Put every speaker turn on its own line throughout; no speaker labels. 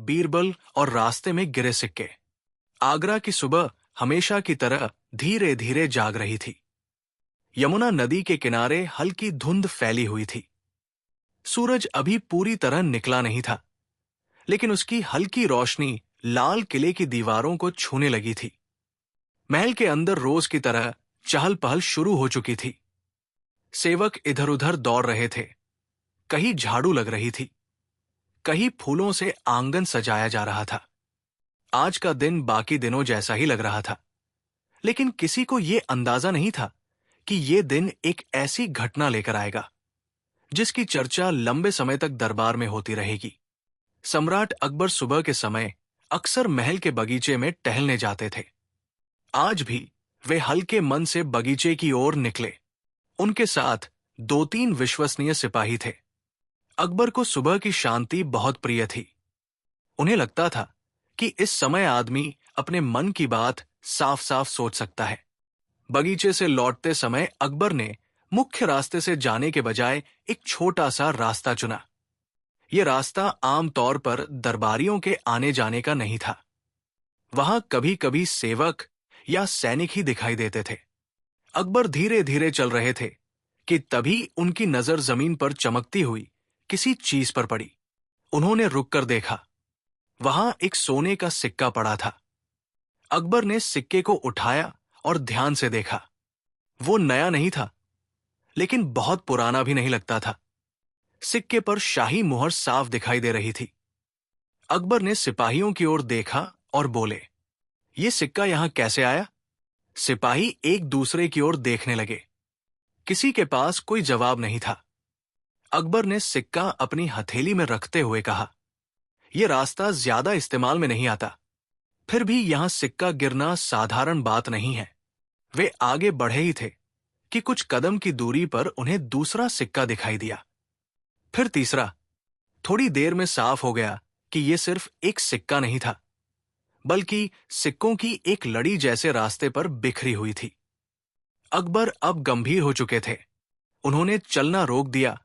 बीरबल और रास्ते में गिरे सिक्के। आगरा की सुबह हमेशा की तरह धीरे धीरे जाग रही थी। यमुना नदी के किनारे हल्की धुंध फैली हुई थी। सूरज अभी पूरी तरह निकला नहीं था, लेकिन उसकी हल्की रोशनी लाल किले की दीवारों को छूने लगी थी। महल के अंदर रोज की तरह चहल पहल शुरू हो चुकी थी। सेवक इधर उधर दौड़ रहे थे। कहीं झाड़ू लग रही थी, कहीं फूलों से आंगन सजाया जा रहा था। आज का दिन बाकी दिनों जैसा ही लग रहा था, लेकिन किसी को यह अंदाजा नहीं था कि यह दिन एक ऐसी घटना लेकर आएगा जिसकी चर्चा लंबे समय तक दरबार में होती रहेगी। सम्राट अकबर सुबह के समय अक्सर महल के बगीचे में टहलने जाते थे। आज भी वे हल्के मन से बगीचे की ओर निकले। उनके साथ 2-3 विश्वसनीय सिपाही थे। अकबर को सुबह की शांति बहुत प्रिय थी। उन्हें लगता था कि इस समय आदमी अपने मन की बात साफ साफ सोच सकता है। बगीचे से लौटते समय अकबर ने मुख्य रास्ते से जाने के बजाय एक छोटा सा रास्ता चुना। यह रास्ता आमतौर पर दरबारियों के आने जाने का नहीं था। वहां कभी कभी सेवक या सैनिक ही दिखाई देते थे। अकबर धीरे धीरे चल रहे थे कि तभी उनकी नजर जमीन पर चमकती हुई किसी चीज पर पड़ी। उन्होंने रुककर देखा। वहां एक सोने का सिक्का पड़ा था। अकबर ने सिक्के को उठाया और ध्यान से देखा। वो नया नहीं था, लेकिन बहुत पुराना भी नहीं लगता था। सिक्के पर शाही मुहर साफ दिखाई दे रही थी। अकबर ने सिपाहियों की ओर देखा और बोले, "यह सिक्का यहां कैसे आया?" सिपाही एक दूसरे की ओर देखने लगे। किसी के पास कोई जवाब नहीं था। अकबर ने सिक्का अपनी हथेली में रखते हुए कहा, "यह रास्ता ज्यादा इस्तेमाल में नहीं आता, फिर भी यहां सिक्का गिरना साधारण बात नहीं है।" वे आगे बढ़े ही थे कि कुछ कदम की दूरी पर उन्हें दूसरा सिक्का दिखाई दिया, फिर तीसरा। थोड़ी देर में साफ हो गया कि यह सिर्फ एक सिक्का नहीं था, बल्कि सिक्कों की एक लड़ी जैसे रास्ते पर बिखरी हुई थी। अकबर अब गंभीर हो चुके थे। उन्होंने चलना रोक दिया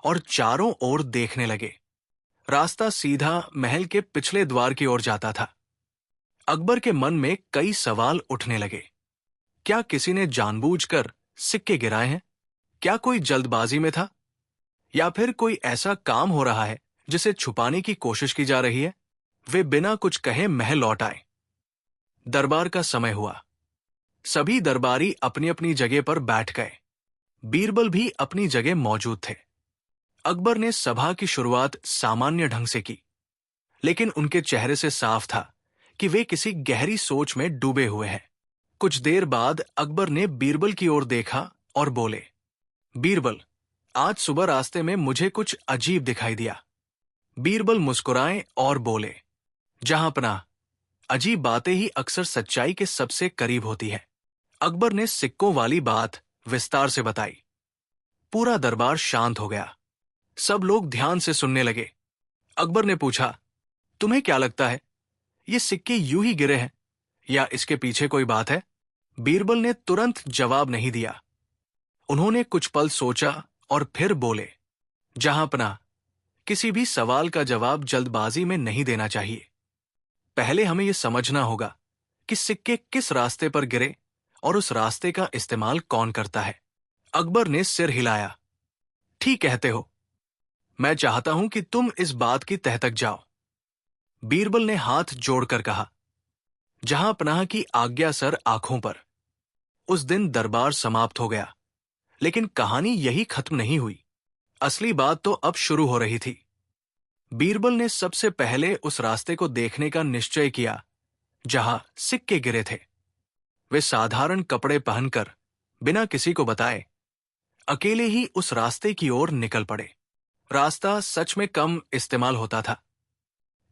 और चारों ओर देखने लगे। रास्ता सीधा महल के पिछले द्वार की ओर जाता था। अकबर के मन में कई सवाल उठने लगे। क्या किसी ने जानबूझकर सिक्के गिराए हैं? क्या कोई जल्दबाजी में था? या फिर कोई ऐसा काम हो रहा है जिसे छुपाने की कोशिश की जा रही है? वे बिना कुछ कहे महल लौट आए। दरबार का समय हुआ। सभी दरबारी अपनी अपनी जगह पर बैठ गए। बीरबल भी अपनी जगह मौजूद थे। अकबर ने सभा की शुरुआत सामान्य ढंग से की, लेकिन उनके चेहरे से साफ था कि वे किसी गहरी सोच में डूबे हुए हैं। कुछ देर बाद अकबर ने बीरबल की ओर देखा और बोले, "बीरबल, आज सुबह रास्ते में मुझे कुछ अजीब दिखाई दिया।" बीरबल मुस्कुराए और बोले, "जहांपनाह, अजीब बातें ही अक्सर सच्चाई के सबसे करीब होती है।" अकबर ने सिक्कों वाली बात विस्तार से बताई। पूरा दरबार शांत हो गया। सब लोग ध्यान से सुनने लगे। अकबर ने पूछा, "तुम्हें क्या लगता है, ये सिक्के यूं ही गिरे हैं या इसके पीछे कोई बात है?" बीरबल ने तुरंत जवाब नहीं दिया। उन्होंने कुछ पल सोचा और फिर बोले, "जहांपनाह, किसी भी सवाल का जवाब जल्दबाजी में नहीं देना चाहिए। पहले हमें यह समझना होगा कि सिक्के किस रास्ते पर गिरे और उस रास्ते का इस्तेमाल कौन करता है।" अकबर ने सिर हिलाया। "ठीक कहते हो। मैं चाहता हूं कि तुम इस बात की तह तक जाओ।" बीरबल ने हाथ जोड़कर कहा, "जहांपनाह की आज्ञा सर आंखों पर।" उस दिन दरबार समाप्त हो गया, लेकिन कहानी यही खत्म नहीं हुई। असली बात तो अब शुरू हो रही थी। बीरबल ने सबसे पहले उस रास्ते को देखने का निश्चय किया जहां सिक्के गिरे थे। वे साधारण कपड़े पहनकर, बिना किसी को बताए, अकेले ही उस रास्ते की ओर निकल पड़े। रास्ता सच में कम इस्तेमाल होता था।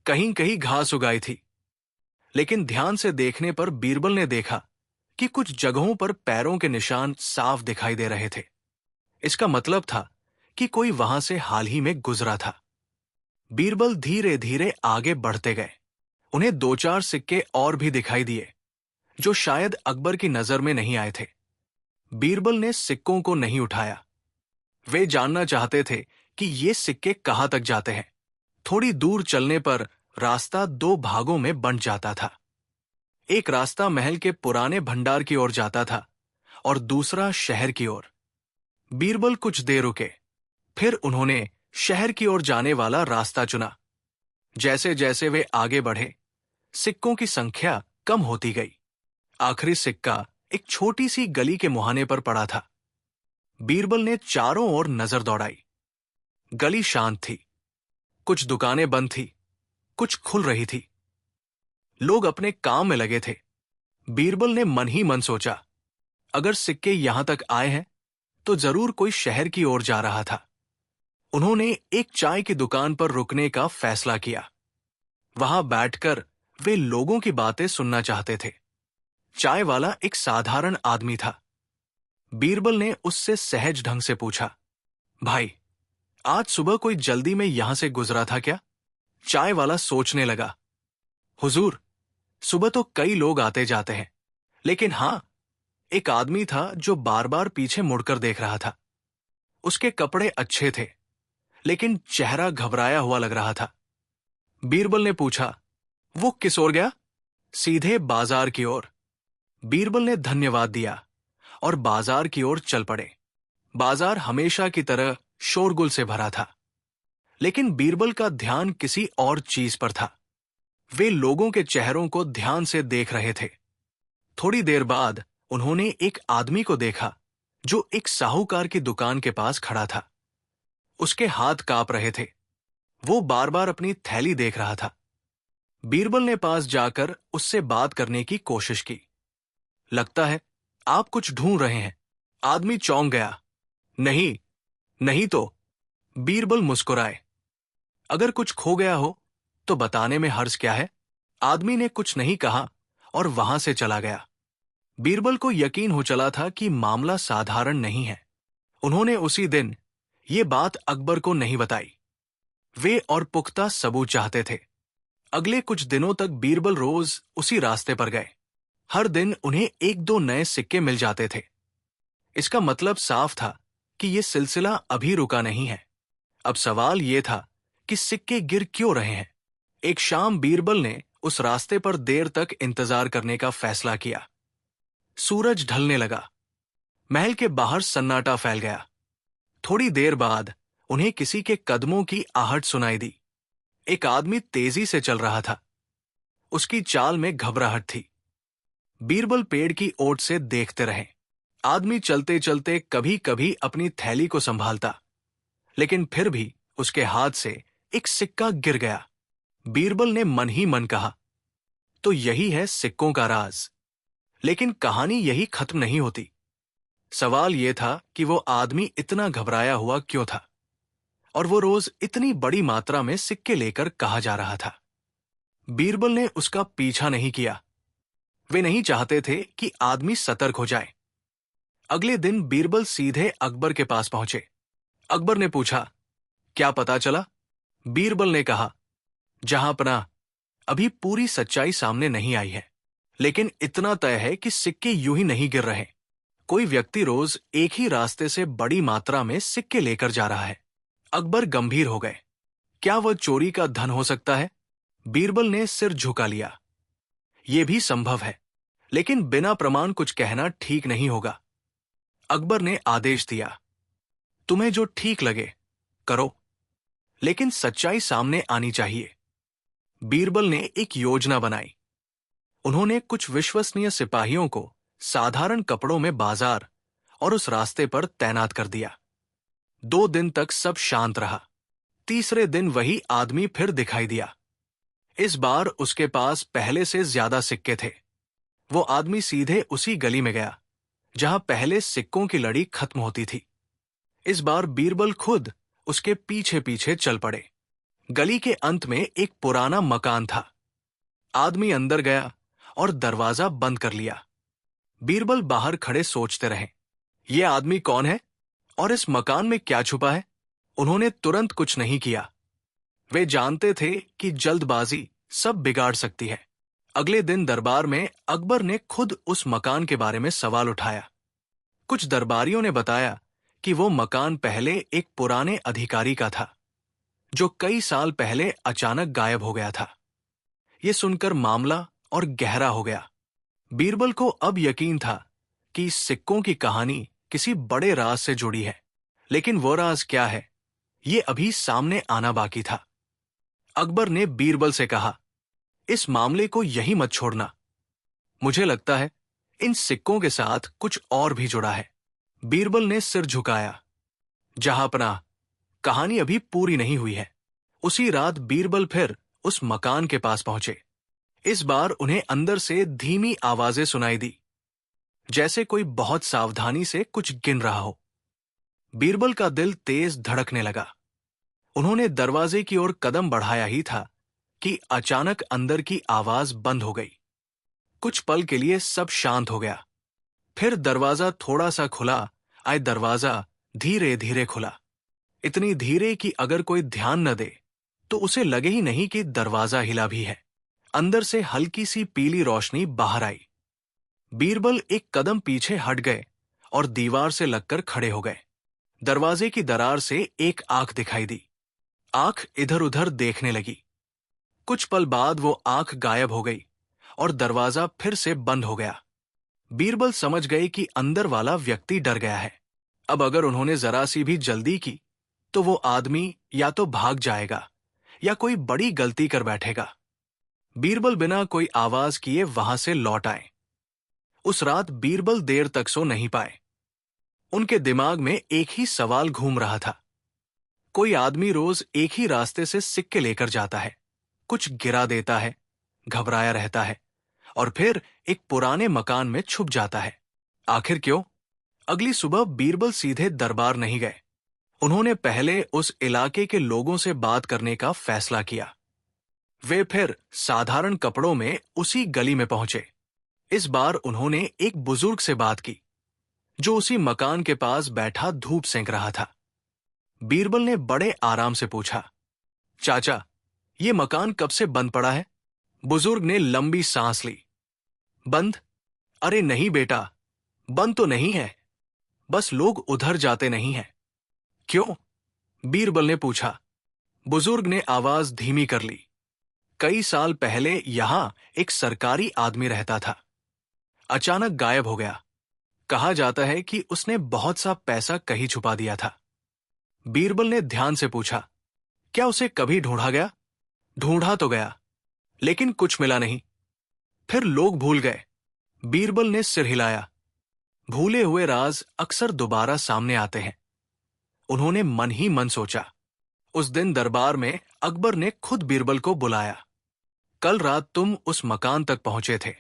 कहीं कहीं घास उगाई थी, लेकिन ध्यान से देखने पर बीरबल ने देखा कि कुछ जगहों पर पैरों के निशान साफ दिखाई दे रहे थे। इसका मतलब था कि कोई वहां से हाल ही में गुजरा था। बीरबल धीरे धीरे आगे बढ़ते गए। उन्हें 2-4 सिक्के और भी दिखाई दिए जो शायद अकबर की नजर में नहीं आए थे। बीरबल ने सिक्कों को नहीं उठाया। वे जानना चाहते थे कि ये सिक्के कहां तक जाते हैं। थोड़ी दूर चलने पर रास्ता दो भागों में बंट जाता था। एक रास्ता महल के पुराने भंडार की ओर जाता था और दूसरा शहर की ओर। बीरबल कुछ देर रुके, फिर उन्होंने शहर की ओर जाने वाला रास्ता चुना। जैसे जैसे वे आगे बढ़े, सिक्कों की संख्या कम होती गई। आखिरी सिक्का एक छोटी सी गली के मुहाने पर पड़ा था। बीरबल ने चारों ओर नजर दौड़ाई। गली शांत थी, कुछ दुकानें बंद थी, कुछ खुल रही थी। लोग अपने काम में लगे थे। बीरबल ने मन ही मन सोचा, अगर सिक्के यहां तक आए हैं तो जरूर कोई शहर की ओर जा रहा था। उन्होंने एक चाय की दुकान पर रुकने का फैसला किया। वहां बैठकर वे लोगों की बातें सुनना चाहते थे। चाय वाला एक साधारण आदमी था। बीरबल ने उससे सहज ढंग से पूछा, भाई, आज सुबह कोई जल्दी में यहां से गुजरा था क्या? चाय वाला सोचने लगा, हुजूर, सुबह तो कई लोग आते जाते हैं, लेकिन हां, एक आदमी था जो बार बार पीछे मुड़कर देख रहा था। उसके कपड़े अच्छे थे, लेकिन चेहरा घबराया हुआ लग रहा था। बीरबल ने पूछा, वो किस ओर गया? सीधे बाजार की ओर। बीरबल ने धन्यवाद दिया और बाजार की ओर चल पड़े। बाजार हमेशा की तरह शोरगुल से भरा था, लेकिन बीरबल का ध्यान किसी और चीज पर था। वे लोगों के चेहरों को ध्यान से देख रहे थे। थोड़ी देर बाद उन्होंने एक आदमी को देखा जो एक साहूकार की दुकान के पास खड़ा था। उसके हाथ कांप रहे थे। वो बार बार अपनी थैली देख रहा था। बीरबल ने पास जाकर उससे बात करने की कोशिश की। लगता है आप कुछ ढूंढ रहे हैं। आदमी चौंक गया। नहीं, नहीं तो। बीरबल मुस्कुराए। अगर कुछ खो गया हो तो बताने में हर्ज क्या है? आदमी ने कुछ नहीं कहा और वहां से चला गया। बीरबल को यकीन हो चला था कि मामला साधारण नहीं है। उन्होंने उसी दिन ये बात अकबर को नहीं बताई। वे और पुख्ता सबूत चाहते थे। अगले कुछ दिनों तक बीरबल रोज उसी रास्ते पर गए। हर दिन उन्हें एक दो नए सिक्के मिल जाते थे। इसका मतलब साफ था कि यह सिलसिला अभी रुका नहीं है। अब सवाल यह था कि सिक्के गिर क्यों रहे हैं। एक शाम बीरबल ने उस रास्ते पर देर तक इंतजार करने का फैसला किया। सूरज ढलने लगा। महल के बाहर सन्नाटा फैल गया। थोड़ी देर बाद उन्हें किसी के कदमों की आहट सुनाई दी। एक आदमी तेजी से चल रहा था। उसकी चाल में घबराहट थी। बीरबल पेड़ की ओट से देखते रहे। आदमी चलते चलते कभी कभी अपनी थैली को संभालता, लेकिन फिर भी उसके हाथ से एक सिक्का गिर गया। बीरबल ने मन ही मन कहा, तो यही है सिक्कों का राज। लेकिन कहानी यही खत्म नहीं होती। सवाल यह था कि वो आदमी इतना घबराया हुआ क्यों था, और वो रोज इतनी बड़ी मात्रा में सिक्के लेकर कहाँ जा रहा था। बीरबल ने उसका पीछा नहीं किया। वे नहीं चाहते थे कि आदमी सतर्क हो जाए। अगले दिन बीरबल सीधे अकबर के पास पहुंचे। अकबर ने पूछा, क्या पता चला? बीरबल ने कहा, जहांपनाह, अभी पूरी सच्चाई सामने नहीं आई है, लेकिन इतना तय है कि सिक्के यूं ही नहीं गिर रहे। कोई व्यक्ति रोज एक ही रास्ते से बड़ी मात्रा में सिक्के लेकर जा रहा है। अकबर गंभीर हो गए। क्या वह चोरी का धन हो सकता है? बीरबल ने सिर झुका लिया। यह भी संभव है, लेकिन बिना प्रमाण कुछ कहना ठीक नहीं होगा। अकबर ने आदेश दिया, तुम्हें जो ठीक लगे करो, लेकिन सच्चाई सामने आनी चाहिए। बीरबल ने एक योजना बनाई। उन्होंने कुछ विश्वसनीय सिपाहियों को साधारण कपड़ों में बाजार और उस रास्ते पर तैनात कर दिया। 2 दिन तक सब शांत रहा। तीसरे दिन वही आदमी फिर दिखाई दिया। इस बार उसके पास पहले से ज्यादा सिक्के थे। वो आदमी सीधे उसी गली में गया जहां पहले सिक्कों की लड़ी खत्म होती थी। इस बार बीरबल खुद उसके पीछे पीछे चल पड़े। गली के अंत में एक पुराना मकान था। आदमी अंदर गया और दरवाजा बंद कर लिया। बीरबल बाहर खड़े सोचते रहे, ये आदमी कौन है और इस मकान में क्या छुपा है? उन्होंने तुरंत कुछ नहीं किया। वे जानते थे कि जल्दबाजी सब बिगाड़ सकती है। अगले दिन दरबार में अकबर ने खुद उस मकान के बारे में सवाल उठाया। कुछ दरबारियों ने बताया कि वो मकान पहले एक पुराने अधिकारी का था, जो कई साल पहले अचानक गायब हो गया था। ये सुनकर मामला और गहरा हो गया। बीरबल को अब यकीन था कि इस सिक्कों की कहानी किसी बड़े राज से जुड़ी है, लेकिन वो राज क्या है, ये अभी सामने आना बाकी था। अकबर ने बीरबल से कहा, इस मामले को यहीं मत छोड़ना। मुझे लगता है इन सिक्कों के साथ कुछ और भी जुड़ा है। बीरबल ने सिर झुकाया। जहांपनाह, कहानी अभी पूरी नहीं हुई है। उसी रात बीरबल फिर उस मकान के पास पहुंचे। इस बार उन्हें अंदर से धीमी आवाजें सुनाई दी, जैसे कोई बहुत सावधानी से कुछ गिन रहा हो। बीरबल का दिल तेज धड़कने लगा। उन्होंने दरवाजे की ओर कदम बढ़ाया ही था कि अचानक अंदर की आवाज बंद हो गई। कुछ पल के लिए सब शांत हो गया। फिर दरवाजा थोड़ा सा खुला। दरवाजा धीरे धीरे खुला, इतनी धीरे कि अगर कोई ध्यान न दे तो उसे लगे ही नहीं कि दरवाजा हिला भी है। अंदर से हल्की सी पीली रोशनी बाहर आई। बीरबल एक कदम पीछे हट गए और दीवार से लगकर खड़े हो गए। दरवाजे की दरार से एक आंख दिखाई दी। आंख इधर उधर देखने लगी। कुछ पल बाद वो आंख गायब हो गई और दरवाजा फिर से बंद हो गया। बीरबल समझ गए कि अंदर वाला व्यक्ति डर गया है। अब अगर उन्होंने जरा सी भी जल्दी की तो वो आदमी या तो भाग जाएगा या कोई बड़ी गलती कर बैठेगा। बीरबल बिना कोई आवाज किए वहां से लौट आए। उस रात बीरबल देर तक सो नहीं पाए। उनके दिमाग में एक ही सवाल घूम रहा था। कोई आदमी रोज एक ही रास्ते से सिक्के लेकर जाता है, कुछ गिरा देता है, घबराया रहता है और फिर एक पुराने मकान में छुप जाता है। आखिर क्यों? अगली सुबह बीरबल सीधे दरबार नहीं गए। उन्होंने पहले उस इलाके के लोगों से बात करने का फैसला किया। वे फिर साधारण कपड़ों में उसी गली में पहुंचे। इस बार उन्होंने एक बुजुर्ग से बात की, जो उसी मकान के पास बैठा धूप सेंक रहा था। बीरबल ने बड़े आराम से पूछा, चाचा, ये मकान कब से बंद पड़ा है? बुजुर्ग ने लंबी सांस ली। बंद? अरे नहीं बेटा, बंद तो नहीं है, बस लोग उधर जाते नहीं हैं। क्यों? बीरबल ने पूछा। बुजुर्ग ने आवाज धीमी कर ली। कई साल पहले यहां एक सरकारी आदमी रहता था, अचानक गायब हो गया। कहा जाता है कि उसने बहुत सा पैसा कहीं छुपा दिया था। बीरबल ने ध्यान से पूछा, क्या उसे कभी ढूंढा गया? ढूंढा तो गया, लेकिन कुछ मिला नहीं। फिर लोग भूल गए। बीरबल ने सिर हिलाया। भूले हुए राज अक्सर दोबारा सामने आते हैं। उन्होंने मन ही मन सोचा। उस दिन दरबार में अकबर ने खुद बीरबल को बुलाया। कल रात तुम उस मकान तक पहुंचे थे,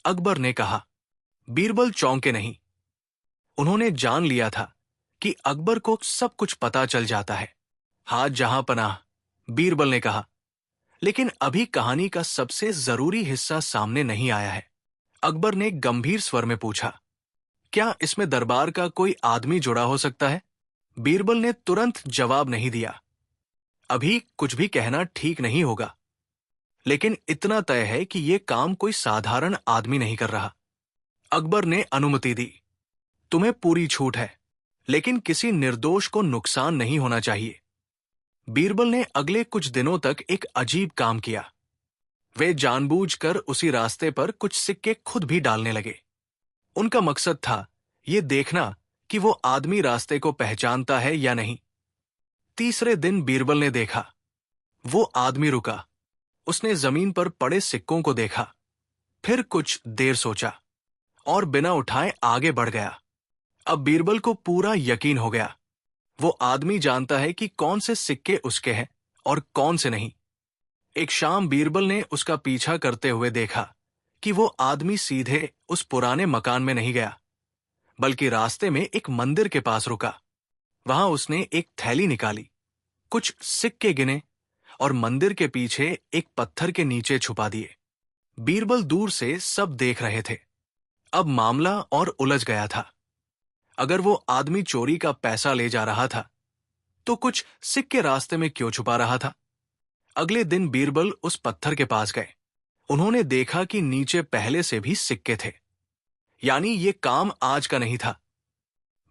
अकबर ने कहा। बीरबल चौंके नहीं। उन्होंने जान लिया था कि अकबर को सब कुछ पता चल जाता है। हाथ जहां पनाह, बीरबल ने कहा, लेकिन अभी कहानी का सबसे जरूरी हिस्सा सामने नहीं आया है। अकबर ने गंभीर स्वर में पूछा, क्या इसमें दरबार का कोई आदमी जुड़ा हो सकता है? बीरबल ने तुरंत जवाब नहीं दिया। अभी कुछ भी कहना ठीक नहीं होगा, लेकिन इतना तय है कि यह काम कोई साधारण आदमी नहीं कर रहा। अकबर ने अनुमति दी। तुम्हें पूरी छूट है, लेकिन किसी निर्दोष को नुकसान नहीं होना चाहिए। बीरबल ने अगले कुछ दिनों तक एक अजीब काम किया। वे जानबूझकर उसी रास्ते पर कुछ सिक्के खुद भी डालने लगे। उनका मकसद था ये देखना कि वो आदमी रास्ते को पहचानता है या नहीं। तीसरे दिन बीरबल ने देखा, वो आदमी रुका। उसने जमीन पर पड़े सिक्कों को देखा, फिर कुछ देर सोचा और बिना उठाए आगे बढ़ गया। अब बीरबल को पूरा यकीन हो गया। वो आदमी जानता है कि कौन से सिक्के उसके हैं और कौन से नहीं। एक शाम बीरबल ने उसका पीछा करते हुए देखा कि वो आदमी सीधे उस पुराने मकान में नहीं गया, बल्कि रास्ते में एक मंदिर के पास रुका। वहां उसने एक थैली निकाली, कुछ सिक्के गिने और मंदिर के पीछे एक पत्थर के नीचे छुपा दिए। बीरबल दूर से सब देख रहे थे। अब मामला और उलझ गया था। अगर वो आदमी चोरी का पैसा ले जा रहा था, तो कुछ सिक्के रास्ते में क्यों छुपा रहा था? अगले दिन बीरबल उस पत्थर के पास गए। उन्होंने देखा कि नीचे पहले से भी सिक्के थे, यानी ये काम आज का नहीं था।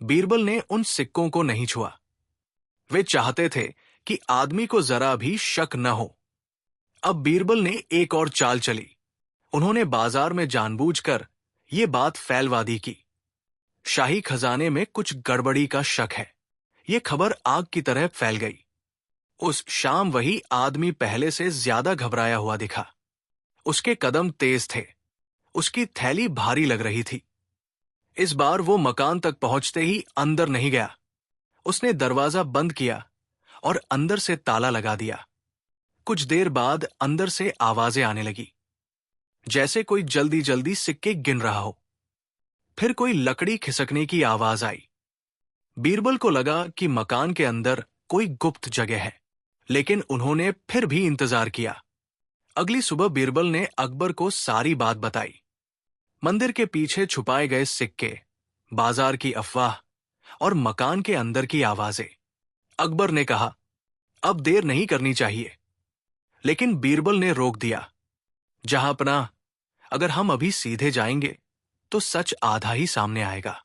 बीरबल ने उन सिक्कों को नहीं छुआ। वे चाहते थे कि आदमी को जरा भी शक न हो। अब बीरबल ने एक और चाल चली। उन्होंने बाजार में जानबूझकर ये बात फैलवा दी कि शाही खजाने में कुछ गड़बड़ी का शक है। ये खबर आग की तरह फैल गई। उस शाम वही आदमी पहले से ज्यादा घबराया हुआ दिखा। उसके कदम तेज थे, उसकी थैली भारी लग रही थी। इस बार वो मकान तक पहुंचते ही अंदर नहीं गया। उसने दरवाजा बंद किया और अंदर से ताला लगा दिया। कुछ देर बाद अंदर से आवाजें आने लगी, जैसे कोई जल्दी जल्दी सिक्के गिन रहा हो। फिर कोई लकड़ी खिसकने की आवाज आई। बीरबल को लगा कि मकान के अंदर कोई गुप्त जगह है, लेकिन उन्होंने फिर भी इंतजार किया। अगली सुबह बीरबल ने अकबर को सारी बात बताई। मंदिर के पीछे छुपाए गए सिक्के, बाजार की अफवाह और मकान के अंदर की आवाजें। अकबर ने कहा, अब देर नहीं करनी चाहिए। लेकिन बीरबल ने रोक दिया। जहांपनाह, अगर हम अभी सीधे जाएंगे तो सच आधा ही सामने आएगा।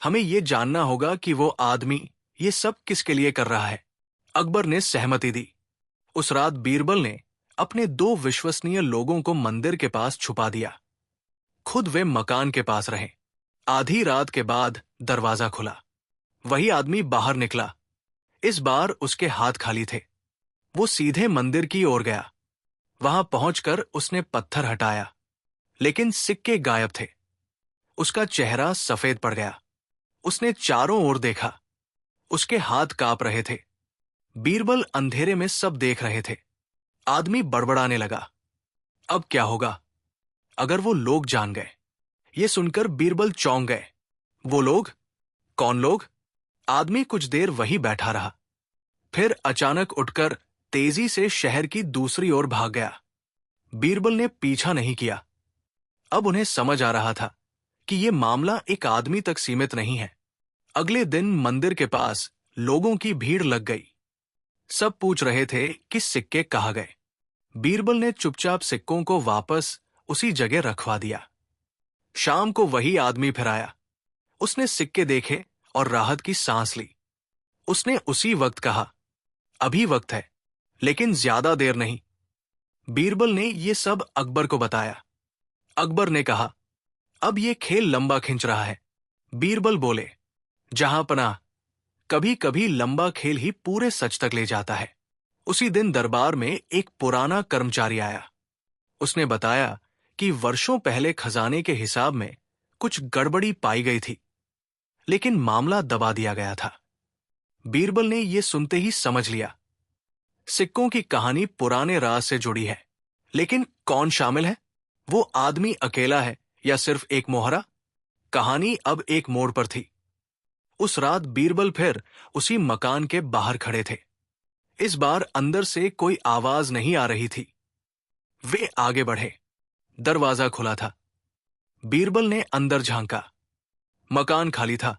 हमें यह जानना होगा कि वो आदमी ये सब किसके लिए कर रहा है। अकबर ने सहमति दी। उस रात बीरबल ने अपने 2 विश्वसनीय लोगों को मंदिर के पास छुपा दिया। खुद वे मकान के पास रहे। आधी रात के बाद दरवाजा खुला। वही आदमी बाहर निकला। इस बार उसके हाथ खाली थे। वो सीधे मंदिर की ओर गया। वहां पहुंचकर उसने पत्थर हटाया, लेकिन सिक्के गायब थे। उसका चेहरा सफेद पड़ गया। उसने चारों ओर देखा। उसके हाथ कांप रहे थे। बीरबल अंधेरे में सब देख रहे थे। आदमी बड़बड़ाने लगा, अब क्या होगा अगर वो लोग जान गए। ये सुनकर बीरबल चौंक गए। वो लोग? कौन लोग? आदमी कुछ देर वही बैठा रहा, फिर अचानक उठकर तेजी से शहर की दूसरी ओर भाग गया। बीरबल ने पीछा नहीं किया। अब उन्हें समझ आ रहा था कि यह मामला एक आदमी तक सीमित नहीं है। अगले दिन मंदिर के पास लोगों की भीड़ लग गई। सब पूछ रहे थे कि सिक्के कहाँ गए। बीरबल ने चुपचाप सिक्कों को वापस उसी जगह रखवा दिया। शाम को वही आदमी फिर आया। उसने सिक्के देखे और राहत की सांस ली। उसने उसी वक्त कहा, अभी वक्त है, लेकिन ज्यादा देर नहीं। बीरबल ने यह सब अकबर को बताया। अकबर ने कहा, अब यह खेल लंबा खिंच रहा है। बीरबल बोले, जहांपनाह, कभी कभी लंबा खेल ही पूरे सच तक ले जाता है। उसी दिन दरबार में एक पुराना कर्मचारी आया। उसने बताया कि वर्षों पहले खजाने के हिसाब में कुछ गड़बड़ी पाई गई थी, लेकिन मामला दबा दिया गया था। बीरबल ने यह सुनते ही समझ लिया, सिक्कों की कहानी पुराने राज से जुड़ी है। लेकिन कौन शामिल है? वो आदमी अकेला है या सिर्फ एक मोहरा? कहानी अब एक मोड़ पर थी। उस रात बीरबल फिर उसी मकान के बाहर खड़े थे। इस बार अंदर से कोई आवाज नहीं आ रही थी। वे आगे बढ़े। दरवाजा खुला था। बीरबल ने अंदर झांका। मकान खाली था,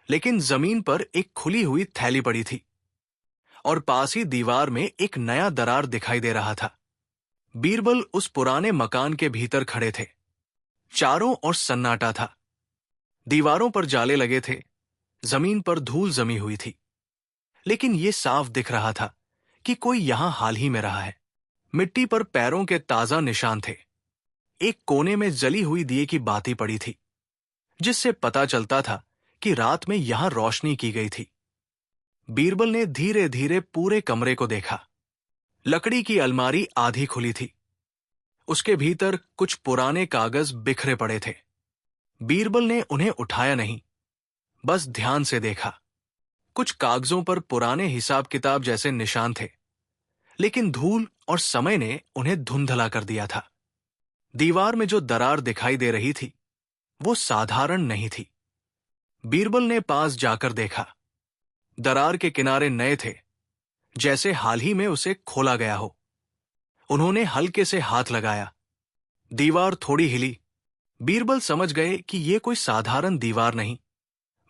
लेकिन जमीन पर एक खुली हुई थैली पड़ी थी और पास ही दीवार में एक नया दरार दिखाई दे रहा था। बीरबल उस पुराने मकान के भीतर खड़े थे। चारों ओर सन्नाटा था। दीवारों पर जाले लगे थे, जमीन पर धूल जमी हुई थी, लेकिन यह साफ दिख रहा था कि कोई यहां हाल ही में रहा है। मिट्टी पर पैरों के ताजा निशान थे। एक कोने में जली हुई दिए की बाती पड़ी थी, जिससे पता चलता था कि रात में यहां रोशनी की गई थी। बीरबल ने धीरे धीरे पूरे कमरे को देखा। लकड़ी की अलमारी आधी खुली थी। उसके भीतर कुछ पुराने कागज बिखरे पड़े थे। बीरबल ने उन्हें उठाया नहीं, बस ध्यान से देखा। कुछ कागजों पर पुराने हिसाब किताब जैसे निशान थे, लेकिन धूल और समय ने उन्हें धुंधला कर दिया था। दीवार में जो दरार दिखाई दे रही थी, वो साधारण नहीं थी। बीरबल ने पास जाकर देखा। दरार के किनारे नए थे, जैसे हाल ही में उसे खोला गया हो। उन्होंने हल्के से हाथ लगाया। दीवार थोड़ी हिली। बीरबल समझ गए कि यह कोई साधारण दीवार नहीं,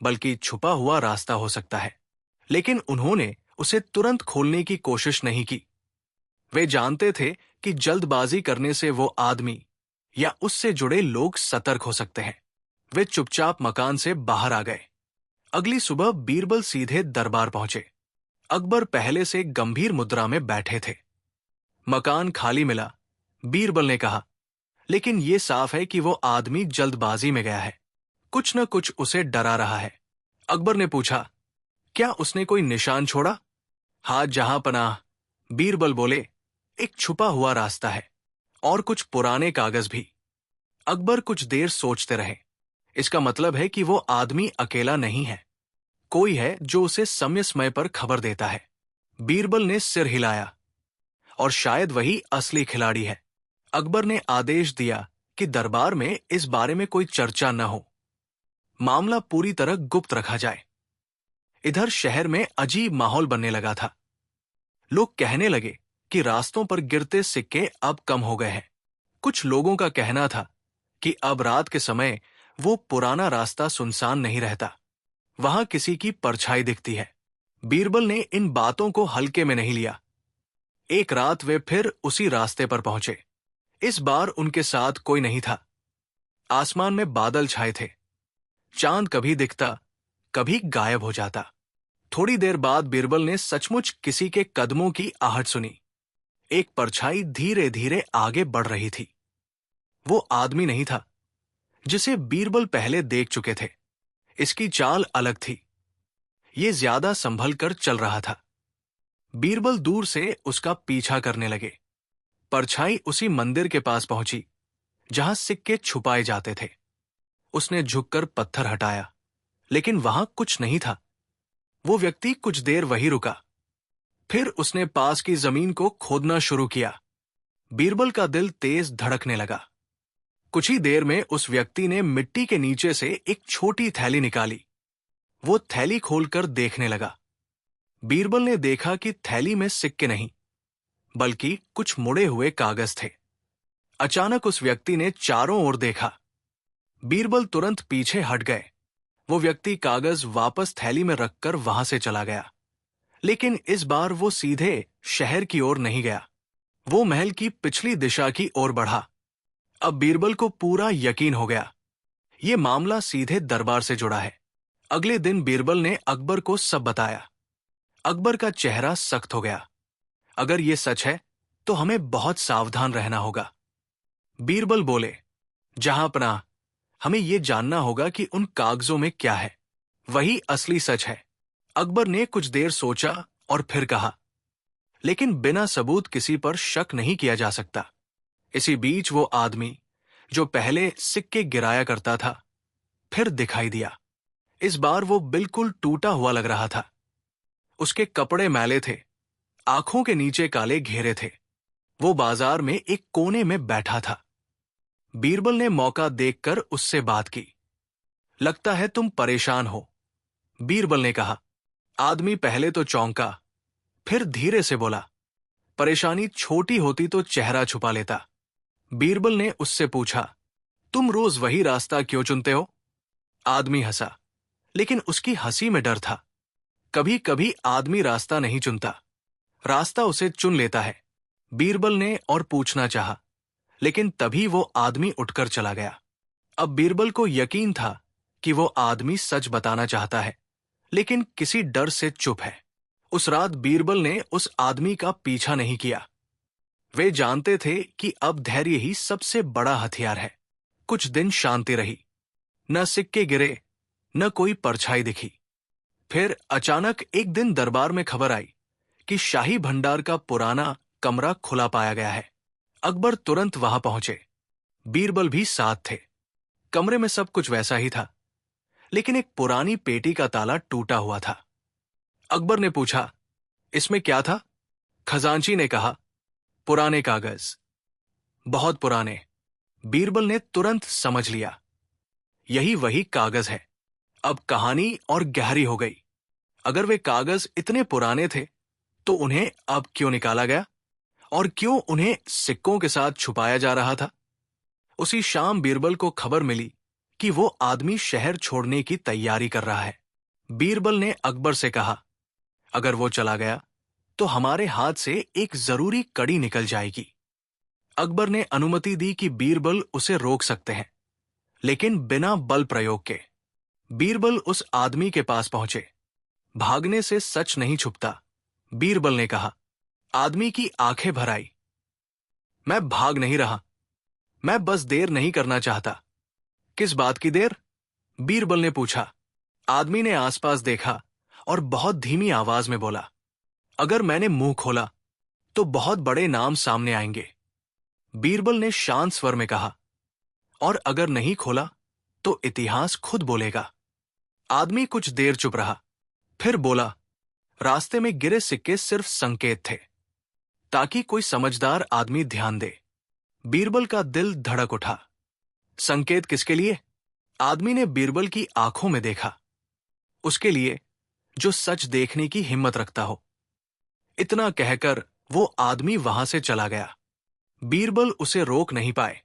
बल्कि छुपा हुआ रास्ता हो सकता है। लेकिन उन्होंने उसे तुरंत खोलने की कोशिश नहीं की। वे जानते थे कि जल्दबाजी करने से वो आदमी या उससे जुड़े लोग सतर्क हो सकते हैं। वे चुपचाप मकान से बाहर आ गए। अगली सुबह बीरबल सीधे दरबार पहुंचे। अकबर पहले से गंभीर मुद्रा में बैठे थे। मकान खाली मिला, बीरबल ने कहा, लेकिन ये साफ है कि वो आदमी जल्दबाजी में गया है। कुछ न कुछ उसे डरा रहा है। अकबर ने पूछा, क्या उसने कोई निशान छोड़ा? हाथ जहां पनाह, बीरबल बोले, एक छुपा हुआ रास्ता है और कुछ पुराने कागज भी। अकबर कुछ देर सोचते रहे। इसका मतलब है कि वो आदमी अकेला नहीं है, कोई है जो उसे समय समय पर खबर देता है। बीरबल ने सिर हिलाया, और शायद वही असली खिलाड़ी है। अकबर ने आदेश दिया कि दरबार में इस बारे में कोई चर्चा न हो, मामला पूरी तरह गुप्त रखा जाए। इधर शहर में अजीब माहौल बनने लगा था। लोग कहने लगे कि रास्तों पर गिरते सिक्के अब कम हो गए हैं। कुछ लोगों का कहना था कि अब रात के समय वो पुराना रास्ता सुनसान नहीं रहता, वहां किसी की परछाई दिखती है। बीरबल ने इन बातों को हल्के में नहीं लिया। एक रात वे फिर उसी रास्ते पर पहुंचे। इस बार उनके साथ कोई नहीं था। आसमान में बादल छाए थे। चांद कभी दिखता, कभी गायब हो जाता। थोड़ी देर बाद बीरबल ने सचमुच किसी के कदमों की आहट सुनी। एक परछाई धीरे धीरे आगे बढ़ रही थी। वो आदमी नहीं था जिसे बीरबल पहले देख चुके थे। इसकी चाल अलग थी। ये ज्यादा संभल कर चल रहा था। बीरबल दूर से उसका पीछा करने लगे। परछाई उसी मंदिर के पास पहुंची जहां सिक्के छुपाए जाते थे। उसने झुककर पत्थर हटाया, लेकिन वहां कुछ नहीं था। वो व्यक्ति कुछ देर वहीं रुका। फिर उसने पास की जमीन को खोदना शुरू किया। बीरबल का दिल तेज धड़कने लगा। कुछ ही देर में उस व्यक्ति ने मिट्टी के नीचे से एक छोटी थैली निकाली। वो थैली खोलकर देखने लगा। बीरबल ने देखा कि थैली में सिक्के नहीं, बल्कि कुछ मुड़े हुए कागज थे। अचानक उस व्यक्ति ने चारों ओर देखा। बीरबल तुरंत पीछे हट गए। वो व्यक्ति कागज वापस थैली में रखकर वहां से चला गया। लेकिन इस बार वो सीधे शहर की ओर नहीं गया। वो महल की पिछली दिशा की ओर बढ़ा। अब बीरबल को पूरा यकीन हो गया, ये मामला सीधे दरबार से जुड़ा है। अगले दिन बीरबल ने अकबर को सब बताया। अकबर का चेहरा सख्त हो गया। अगर ये सच है तो हमें बहुत सावधान रहना होगा। बीरबल बोले, जहांपनाह, हमें यह जानना होगा कि उन कागजों में क्या है। वही असली सच है। अकबर ने कुछ देर सोचा और फिर कहा, लेकिन बिना सबूत किसी पर शक नहीं किया जा सकता। इसी बीच वो आदमी जो पहले सिक्के गिराया करता था, फिर दिखाई दिया। इस बार वो बिल्कुल टूटा हुआ लग रहा था। उसके कपड़े मैले थे, आंखों के नीचे काले घेरे थे। वो बाजार में एक कोने में बैठा था। बीरबल ने मौका देखकर उससे बात की। लगता है तुम परेशान हो, बीरबल ने कहा। आदमी पहले तो चौंका, फिर धीरे से बोला, परेशानी छोटी होती तो चेहरा छुपा लेता। बीरबल ने उससे पूछा, तुम रोज वही रास्ता क्यों चुनते हो? आदमी हंसा, लेकिन उसकी हंसी में डर था। कभी कभी आदमी रास्ता नहीं चुनता, रास्ता उसे चुन लेता है। बीरबल ने और पूछना चाहा, लेकिन तभी वो आदमी उठकर चला गया। अब बीरबल को यकीन था कि वो आदमी सच बताना चाहता है, लेकिन किसी डर से चुप है। उस रात बीरबल ने उस आदमी का पीछा नहीं किया। वे जानते थे कि अब धैर्य ही सबसे बड़ा हथियार है। कुछ दिन शांति रही। न सिक्के गिरे, न कोई परछाई दिखी। फिर अचानक एक दिन दरबार में खबर आई कि शाही भंडार का पुराना कमरा खुला पाया गया है। अकबर तुरंत वहां पहुंचे। बीरबल भी साथ थे। कमरे में सब कुछ वैसा ही था, लेकिन एक पुरानी पेटी का ताला टूटा हुआ था। अकबर ने पूछा, इसमें क्या था? खजांची ने कहा, पुराने कागज, बहुत पुराने। बीरबल ने तुरंत समझ लिया, यही वही कागज है। अब कहानी और गहरी हो गई। अगर वे कागज इतने पुराने थे तो उन्हें अब क्यों निकाला गया, और क्यों उन्हें सिक्कों के साथ छुपाया जा रहा था? उसी शाम बीरबल को खबर मिली कि वो आदमी शहर छोड़ने की तैयारी कर रहा है। बीरबल ने अकबर से कहा, अगर वो चला गया तो हमारे हाथ से एक जरूरी कड़ी निकल जाएगी। अकबर ने अनुमति दी कि बीरबल उसे रोक सकते हैं, लेकिन बिना बल प्रयोग के। बीरबल उस आदमी के पास पहुंचे। भागने से सच नहीं छुपता, बीरबल ने कहा। आदमी की आंखें भर आई। मैं भाग नहीं रहा, मैं बस देर नहीं करना चाहता। किस बात की देर? बीरबल ने पूछा। आदमी ने आसपास देखा और बहुत धीमी आवाज में बोला, अगर मैंने मुंह खोला तो बहुत बड़े नाम सामने आएंगे। बीरबल ने शांत स्वर में कहा, और अगर नहीं खोला तो इतिहास खुद बोलेगा। आदमी कुछ देर चुप रहा, फिर बोला, रास्ते में गिरे सिक्के सिर्फ संकेत थे, ताकि कोई समझदार आदमी ध्यान दे। बीरबल का दिल धड़क उठा। संकेत किसके लिए? आदमी ने बीरबल की आंखों में देखा। उसके लिए जो सच देखने की हिम्मत रखता हो। इतना कहकर वो आदमी वहां से चला गया। बीरबल उसे रोक नहीं पाए।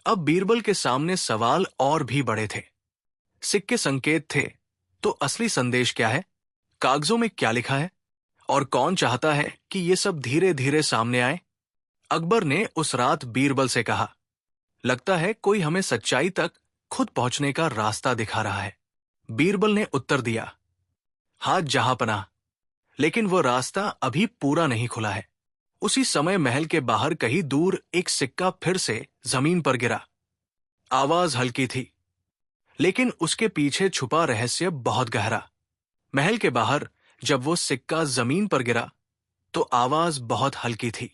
अब बीरबल के सामने सवाल और भी बड़े थे। सिक्के संकेत थे तो असली संदेश क्या है? कागजों में क्या लिखा है? और कौन चाहता है कि ये सब धीरे धीरे सामने आए? अकबर ने उस रात बीरबल से कहा, लगता है कोई हमें सच्चाई तक खुद पहुंचने का रास्ता दिखा रहा है। बीरबल ने उत्तर दिया, हाँ जहांपनाह, लेकिन वो रास्ता अभी पूरा नहीं खुला है। उसी समय महल के बाहर कहीं दूर एक सिक्का फिर से जमीन पर गिरा। आवाज हल्की थी, लेकिन उसके पीछे छुपा रहस्य बहुत गहरा। महल के बाहर जब वो सिक्का जमीन पर गिरा तो आवाज बहुत हल्की थी।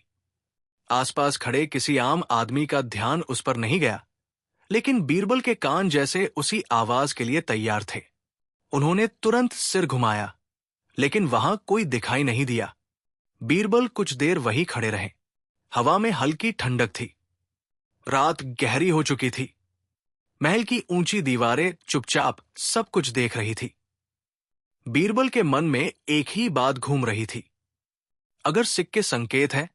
आसपास खड़े किसी आम आदमी का ध्यान उस पर नहीं गया, लेकिन बीरबल के कान जैसे उसी आवाज के लिए तैयार थे। उन्होंने तुरंत सिर घुमाया, लेकिन वहां कोई दिखाई नहीं दिया। बीरबल कुछ देर वहीं खड़े रहे। हवा में हल्की ठंडक थी। रात गहरी हो चुकी थी। महल की ऊंची दीवारें चुपचाप सब कुछ देख रही थी। बीरबल के मन में एक ही बात घूम रही थी, अगर सिक्के संकेत है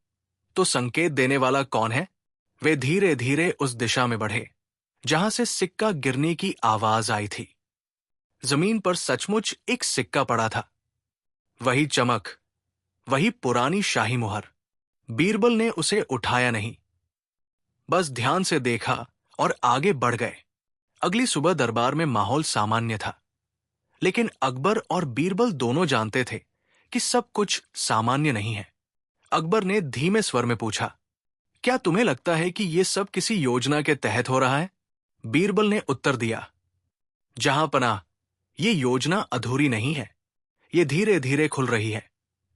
तो संकेत देने वाला कौन है? वे धीरे धीरे उस दिशा में बढ़े जहां से सिक्का गिरने की आवाज आई थी। जमीन पर सचमुच एक सिक्का पड़ा था। वही चमक, वही पुरानी शाही मुहर। बीरबल ने उसे उठाया नहीं, बस ध्यान से देखा और आगे बढ़ गए। अगली सुबह दरबार में माहौल सामान्य था, लेकिन अकबर और बीरबल दोनों जानते थे कि सब कुछ सामान्य नहीं है। अकबर ने धीमे स्वर में पूछा, क्या तुम्हें लगता है कि यह सब किसी योजना के तहत हो रहा है? बीरबल ने उत्तर दिया, जहांपनाह, ये योजना अधूरी नहीं है। ये धीरे धीरे खुल रही है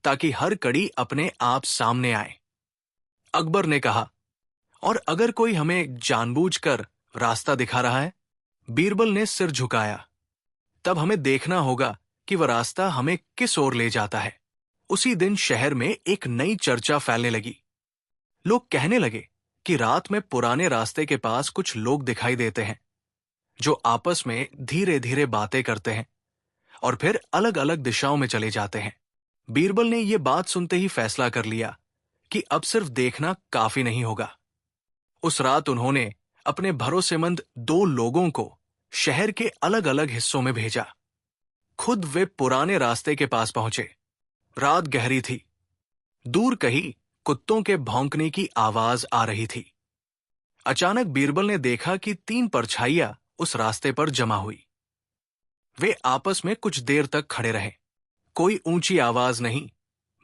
ताकि हर कड़ी अपने आप सामने आए। अकबर ने कहा, और अगर कोई हमें जानबूझकर रास्ता दिखा रहा है? बीरबल ने सिर झुकाया। तब हमें देखना होगा कि वह रास्ता हमें किस ओर ले जाता है। उसी दिन शहर में एक नई चर्चा फैलने लगी। लोग कहने लगे कि रात में पुराने रास्ते के पास कुछ लोग दिखाई देते हैं जो आपस में धीरे धीरे बातें करते हैं और फिर अलग अलग दिशाओं में चले जाते हैं। बीरबल ने यह बात सुनते ही फैसला कर लिया कि अब सिर्फ देखना काफी नहीं होगा। उस रात उन्होंने अपने भरोसेमंद 2 लोगों को शहर के अलग अलग हिस्सों में भेजा। खुद वे पुराने रास्ते के पास पहुंचे। रात गहरी थी। दूर कहीं कुत्तों के भौंकने की आवाज आ रही थी। अचानक बीरबल ने देखा कि 3 परछाइयां उस रास्ते पर जमा हुई। वे आपस में कुछ देर तक खड़े रहे। कोई ऊंची आवाज नहीं,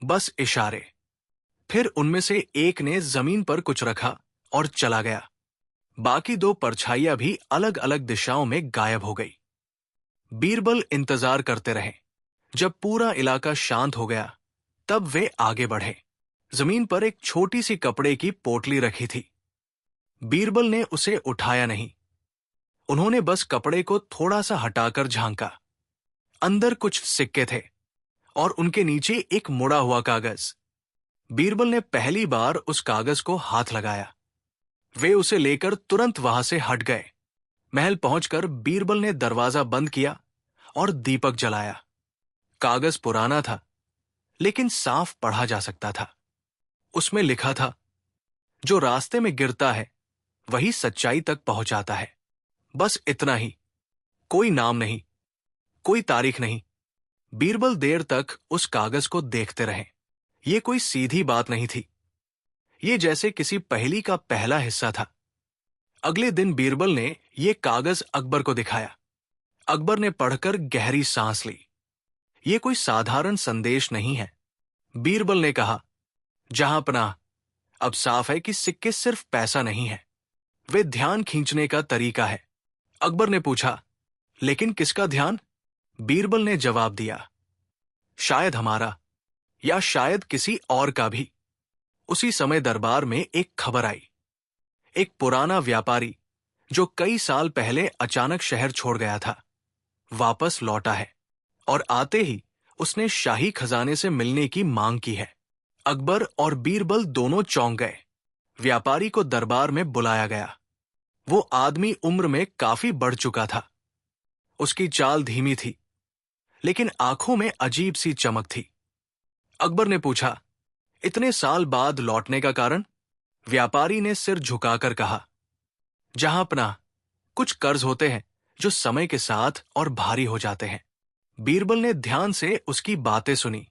बस इशारे। फिर उनमें से एक ने जमीन पर कुछ रखा और चला गया। बाकी 2 परछाइयां भी अलग अलग दिशाओं में गायब हो गई। बीरबल इंतजार करते रहे। जब पूरा इलाका शांत हो गया, तब वे आगे बढ़े। जमीन पर एक छोटी सी कपड़े की पोटली रखी थी। बीरबल ने उसे उठाया नहीं। उन्होंने बस कपड़े को थोड़ा सा हटाकर झांका। अंदर कुछ सिक्के थे और उनके नीचे एक मुड़ा हुआ कागज। बीरबल ने पहली बार उस कागज को हाथ लगाया। वे उसे लेकर तुरंत वहां से हट गए। महल पहुंचकर बीरबल ने दरवाजा बंद किया और दीपक जलाया। कागज पुराना था, लेकिन साफ पढ़ा जा सकता था। उसमें लिखा था, जो रास्ते में गिरता है वही सच्चाई तक पहुंचाता है। बस इतना ही। कोई नाम नहीं, कोई तारीख नहीं। बीरबल देर तक उस कागज को देखते रहे। ये कोई सीधी बात नहीं थी। ये जैसे किसी पहेली का पहला हिस्सा था। अगले दिन बीरबल ने ये कागज अकबर को दिखाया। अकबर ने पढ़कर गहरी सांस ली। ये कोई साधारण संदेश नहीं है। बीरबल ने कहा, जहांपनाह, अब साफ है कि सिक्के सिर्फ पैसा नहीं है, वे ध्यान खींचने का तरीका है। अकबर ने पूछा, लेकिन किसका ध्यान? बीरबल ने जवाब दिया, शायद हमारा, या शायद किसी और का भी। उसी समय दरबार में एक खबर आई। एक पुराना व्यापारी जो कई साल पहले अचानक शहर छोड़ गया था, वापस लौटा है और आते ही उसने शाही खजाने से मिलने की मांग की है। अकबर और बीरबल दोनों चौंक गए। व्यापारी को दरबार में बुलाया गया। वो आदमी उम्र में काफी बढ़ चुका था। उसकी चाल धीमी थी, लेकिन आंखों में अजीब सी चमक थी। अकबर ने पूछा, इतने साल बाद लौटने का कारण? व्यापारी ने सिर झुकाकर कहा, जहांपनाह, कुछ कर्ज होते हैं जो समय के साथ और भारी हो जाते हैं। बीरबल ने ध्यान से उसकी बातें सुनी।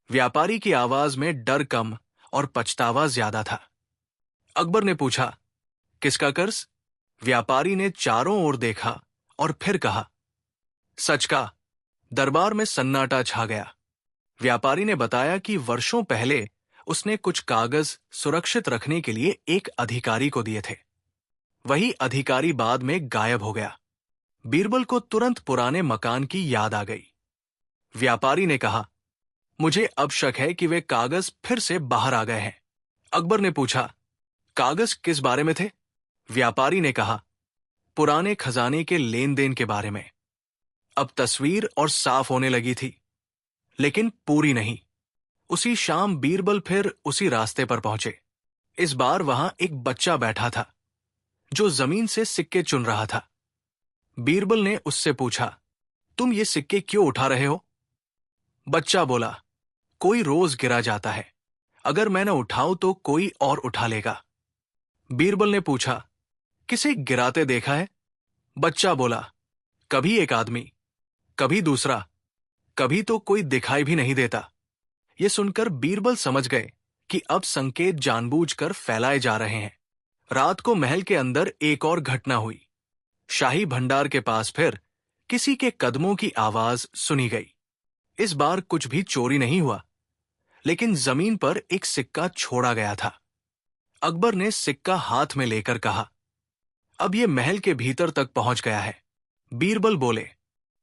व्यापारी की आवाज में डर कम और पछतावा ज्यादा था। अकबर ने पूछा, किसका कर्ज? व्यापारी ने चारों ओर देखा और फिर कहा, सच का। दरबार में सन्नाटा छा गया। व्यापारी ने बताया कि वर्षों पहले उसने कुछ कागज सुरक्षित रखने के लिए एक अधिकारी को दिए थे। वही अधिकारी बाद में गायब हो गया। बीरबल को तुरंत पुराने मकान की याद आ गई। व्यापारी ने कहा, मुझे अब शक है कि वे कागज फिर से बाहर आ गए हैं। अकबर ने पूछा, कागज किस बारे में थे? व्यापारी ने कहा, पुराने खजाने के लेन देन के बारे में। अब तस्वीर और साफ होने लगी थी, लेकिन पूरी नहीं। उसी शाम बीरबल फिर उसी रास्ते पर पहुंचे। इस बार वहां एक बच्चा बैठा था जो जमीन से सिक्के चुन रहा था। बीरबल ने उससे पूछा, तुम ये सिक्के क्यों उठा रहे हो? बच्चा बोला, कोई रोज गिरा जाता है, अगर मैं न उठाऊं तो कोई और उठा लेगा। बीरबल ने पूछा, किसे गिराते देखा है? बच्चा बोला, कभी एक आदमी, कभी दूसरा, कभी तो कोई दिखाई भी नहीं देता। ये सुनकर बीरबल समझ गए कि अब संकेत जानबूझकर फैलाए जा रहे हैं। रात को महल के अंदर एक और घटना हुई। शाही भंडार के पास फिर किसी के कदमों की आवाज सुनी गई। इस बार कुछ भी चोरी नहीं हुआ, लेकिन जमीन पर एक सिक्का छोड़ा गया था। अकबर ने सिक्का हाथ में लेकर कहा, अब ये महल के भीतर तक पहुंच गया है। बीरबल बोले,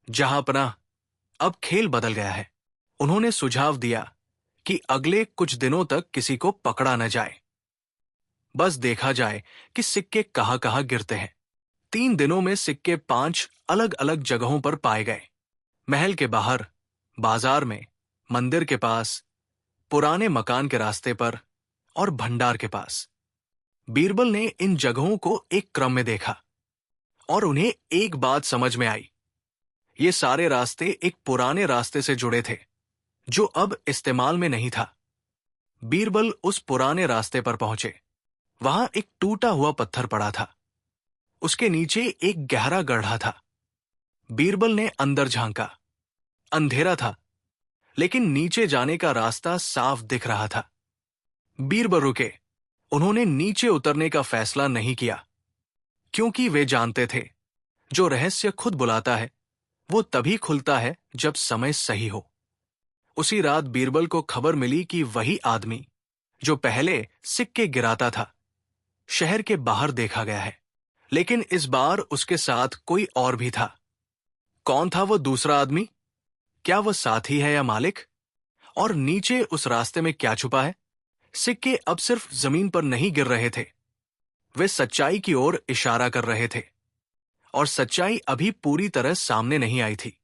जहांपनाह, अब खेल बदल गया है। उन्होंने सुझाव दिया कि अगले कुछ दिनों तक किसी को पकड़ा न जाए, बस देखा जाए कि सिक्के कहां कहां गिरते हैं। 3 दिनों में सिक्के 5 अलग अलग जगहों पर पाए गए। महल के बाहर, बाजार में, मंदिर के पास, पुराने मकान के रास्ते पर और भंडार के पास। बीरबल ने इन जगहों को एक क्रम में देखा और उन्हें एक बात समझ में आई। ये सारे रास्ते एक पुराने रास्ते से जुड़े थे जो अब इस्तेमाल में नहीं था। बीरबल उस पुराने रास्ते पर पहुंचे। वहां एक टूटा हुआ पत्थर पड़ा था। उसके नीचे एक गहरा गड्ढा था। बीरबल ने अंदर झांका। अंधेरा था, लेकिन नीचे जाने का रास्ता साफ दिख रहा था। बीरबल रुके। उन्होंने नीचे उतरने का फैसला नहीं किया, क्योंकि वे जानते थे, जो रहस्य खुद बुलाता है वो तभी खुलता है जब समय सही हो। उसी रात बीरबल को खबर मिली कि वही आदमी जो पहले सिक्के गिराता था, शहर के बाहर देखा गया है। लेकिन इस बार उसके साथ कोई और भी था। कौन था वो दूसरा आदमी? क्या वो साथी है या मालिक? और नीचे उस रास्ते में क्या छुपा है? सिक्के अब सिर्फ जमीन पर नहीं गिर रहे थे, वे सच्चाई की ओर इशारा कर रहे थे, और सच्चाई अभी पूरी तरह सामने नहीं आई थी।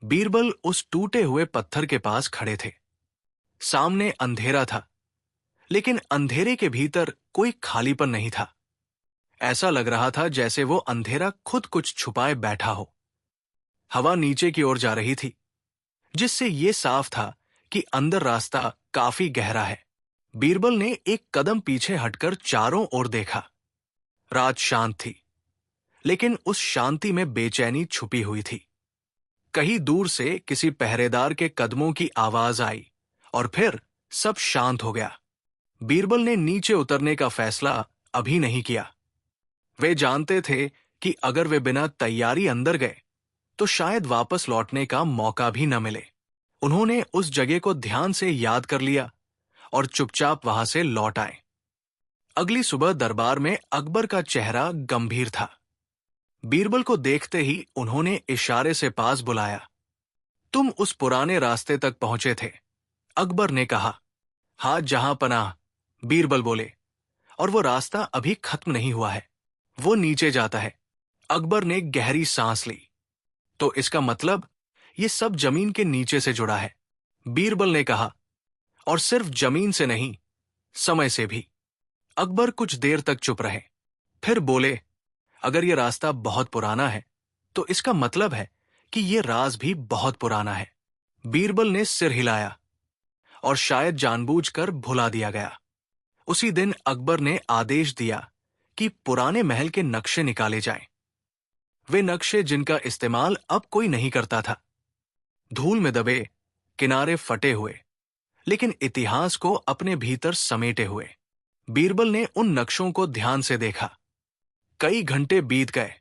बीरबल उस टूटे हुए पत्थर के पास खड़े थे। सामने अंधेरा था, लेकिन अंधेरे के भीतर कोई खालीपन नहीं था। ऐसा लग रहा था जैसे वो अंधेरा खुद कुछ छुपाए बैठा हो। हवा नीचे की ओर जा रही थी, जिससे ये साफ था कि अंदर रास्ता काफी गहरा है। बीरबल ने एक कदम पीछे हटकर चारों ओर देखा। रात शांत थी, लेकिन उस शांति में बेचैनी छुपी हुई थी। कहीं दूर से किसी पहरेदार के कदमों की आवाज आई और फिर सब शांत हो गया। बीरबल ने नीचे उतरने का फैसला अभी नहीं किया। वे जानते थे कि अगर वे बिना तैयारी अंदर गए तो शायद वापस लौटने का मौका भी न मिले। उन्होंने उस जगह को ध्यान से याद कर लिया और चुपचाप वहां से लौट आए। अगली सुबह दरबार में अकबर का चेहरा गंभीर था। बीरबल को देखते ही उन्होंने इशारे से पास बुलाया। तुम उस पुराने रास्ते तक पहुंचे थे, अकबर ने कहा। हाँ जहां पनाह, बीरबल बोले, और वो रास्ता अभी खत्म नहीं हुआ है, वो नीचे जाता है। अकबर ने गहरी सांस ली। तो इसका मतलब ये सब जमीन के नीचे से जुड़ा है, बीरबल ने कहा। और सिर्फ जमीन से नहीं, समय से भी। अकबर कुछ देर तक चुप रहे, फिर बोले, अगर ये रास्ता बहुत पुराना है तो इसका मतलब है कि ये राज भी बहुत पुराना है। बीरबल ने सिर हिलाया, और शायद जानबूझकर भुला दिया गया। उसी दिन अकबर ने आदेश दिया कि पुराने महल के नक्शे निकाले जाएं। वे नक्शे जिनका इस्तेमाल अब कोई नहीं करता था, धूल में दबे, किनारे फटे हुए, लेकिन इतिहास को अपने भीतर समेटे हुए। बीरबल ने उन नक्शों को ध्यान से देखा। कई घंटे बीत गए,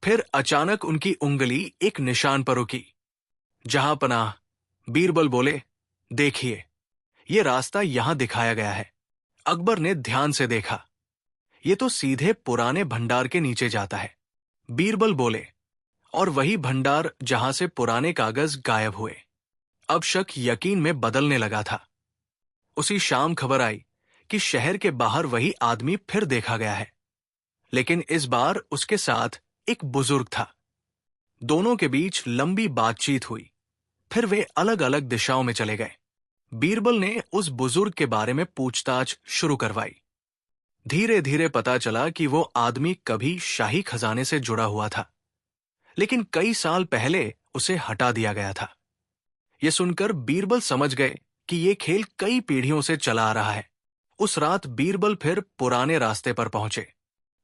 फिर अचानक उनकी उंगली एक निशान पर रुकी। जहां पनाह, बीरबल बोले, देखिए, ये रास्ता यहां दिखाया गया है। अकबर ने ध्यान से देखा। ये तो सीधे पुराने भंडार के नीचे जाता है, बीरबल बोले, और वही भंडार जहां से पुराने कागज गायब हुए। अब शक यकीन में बदलने लगा था। उसी शाम खबर आई कि शहर के बाहर वही आदमी फिर देखा गया है, लेकिन इस बार उसके साथ एक बुजुर्ग था। दोनों के बीच लंबी बातचीत हुई, फिर वे अलग अलग दिशाओं में चले गए। बीरबल ने उस बुजुर्ग के बारे में पूछताछ शुरू करवाई। धीरे धीरे पता चला कि वो आदमी कभी शाही खजाने से जुड़ा हुआ था, लेकिन कई साल पहले उसे हटा दिया गया था। ये सुनकर बीरबल समझ गए कि ये खेल कई पीढ़ियों से चला आ रहा है। उस रात बीरबल फिर पुराने रास्ते पर पहुंचे।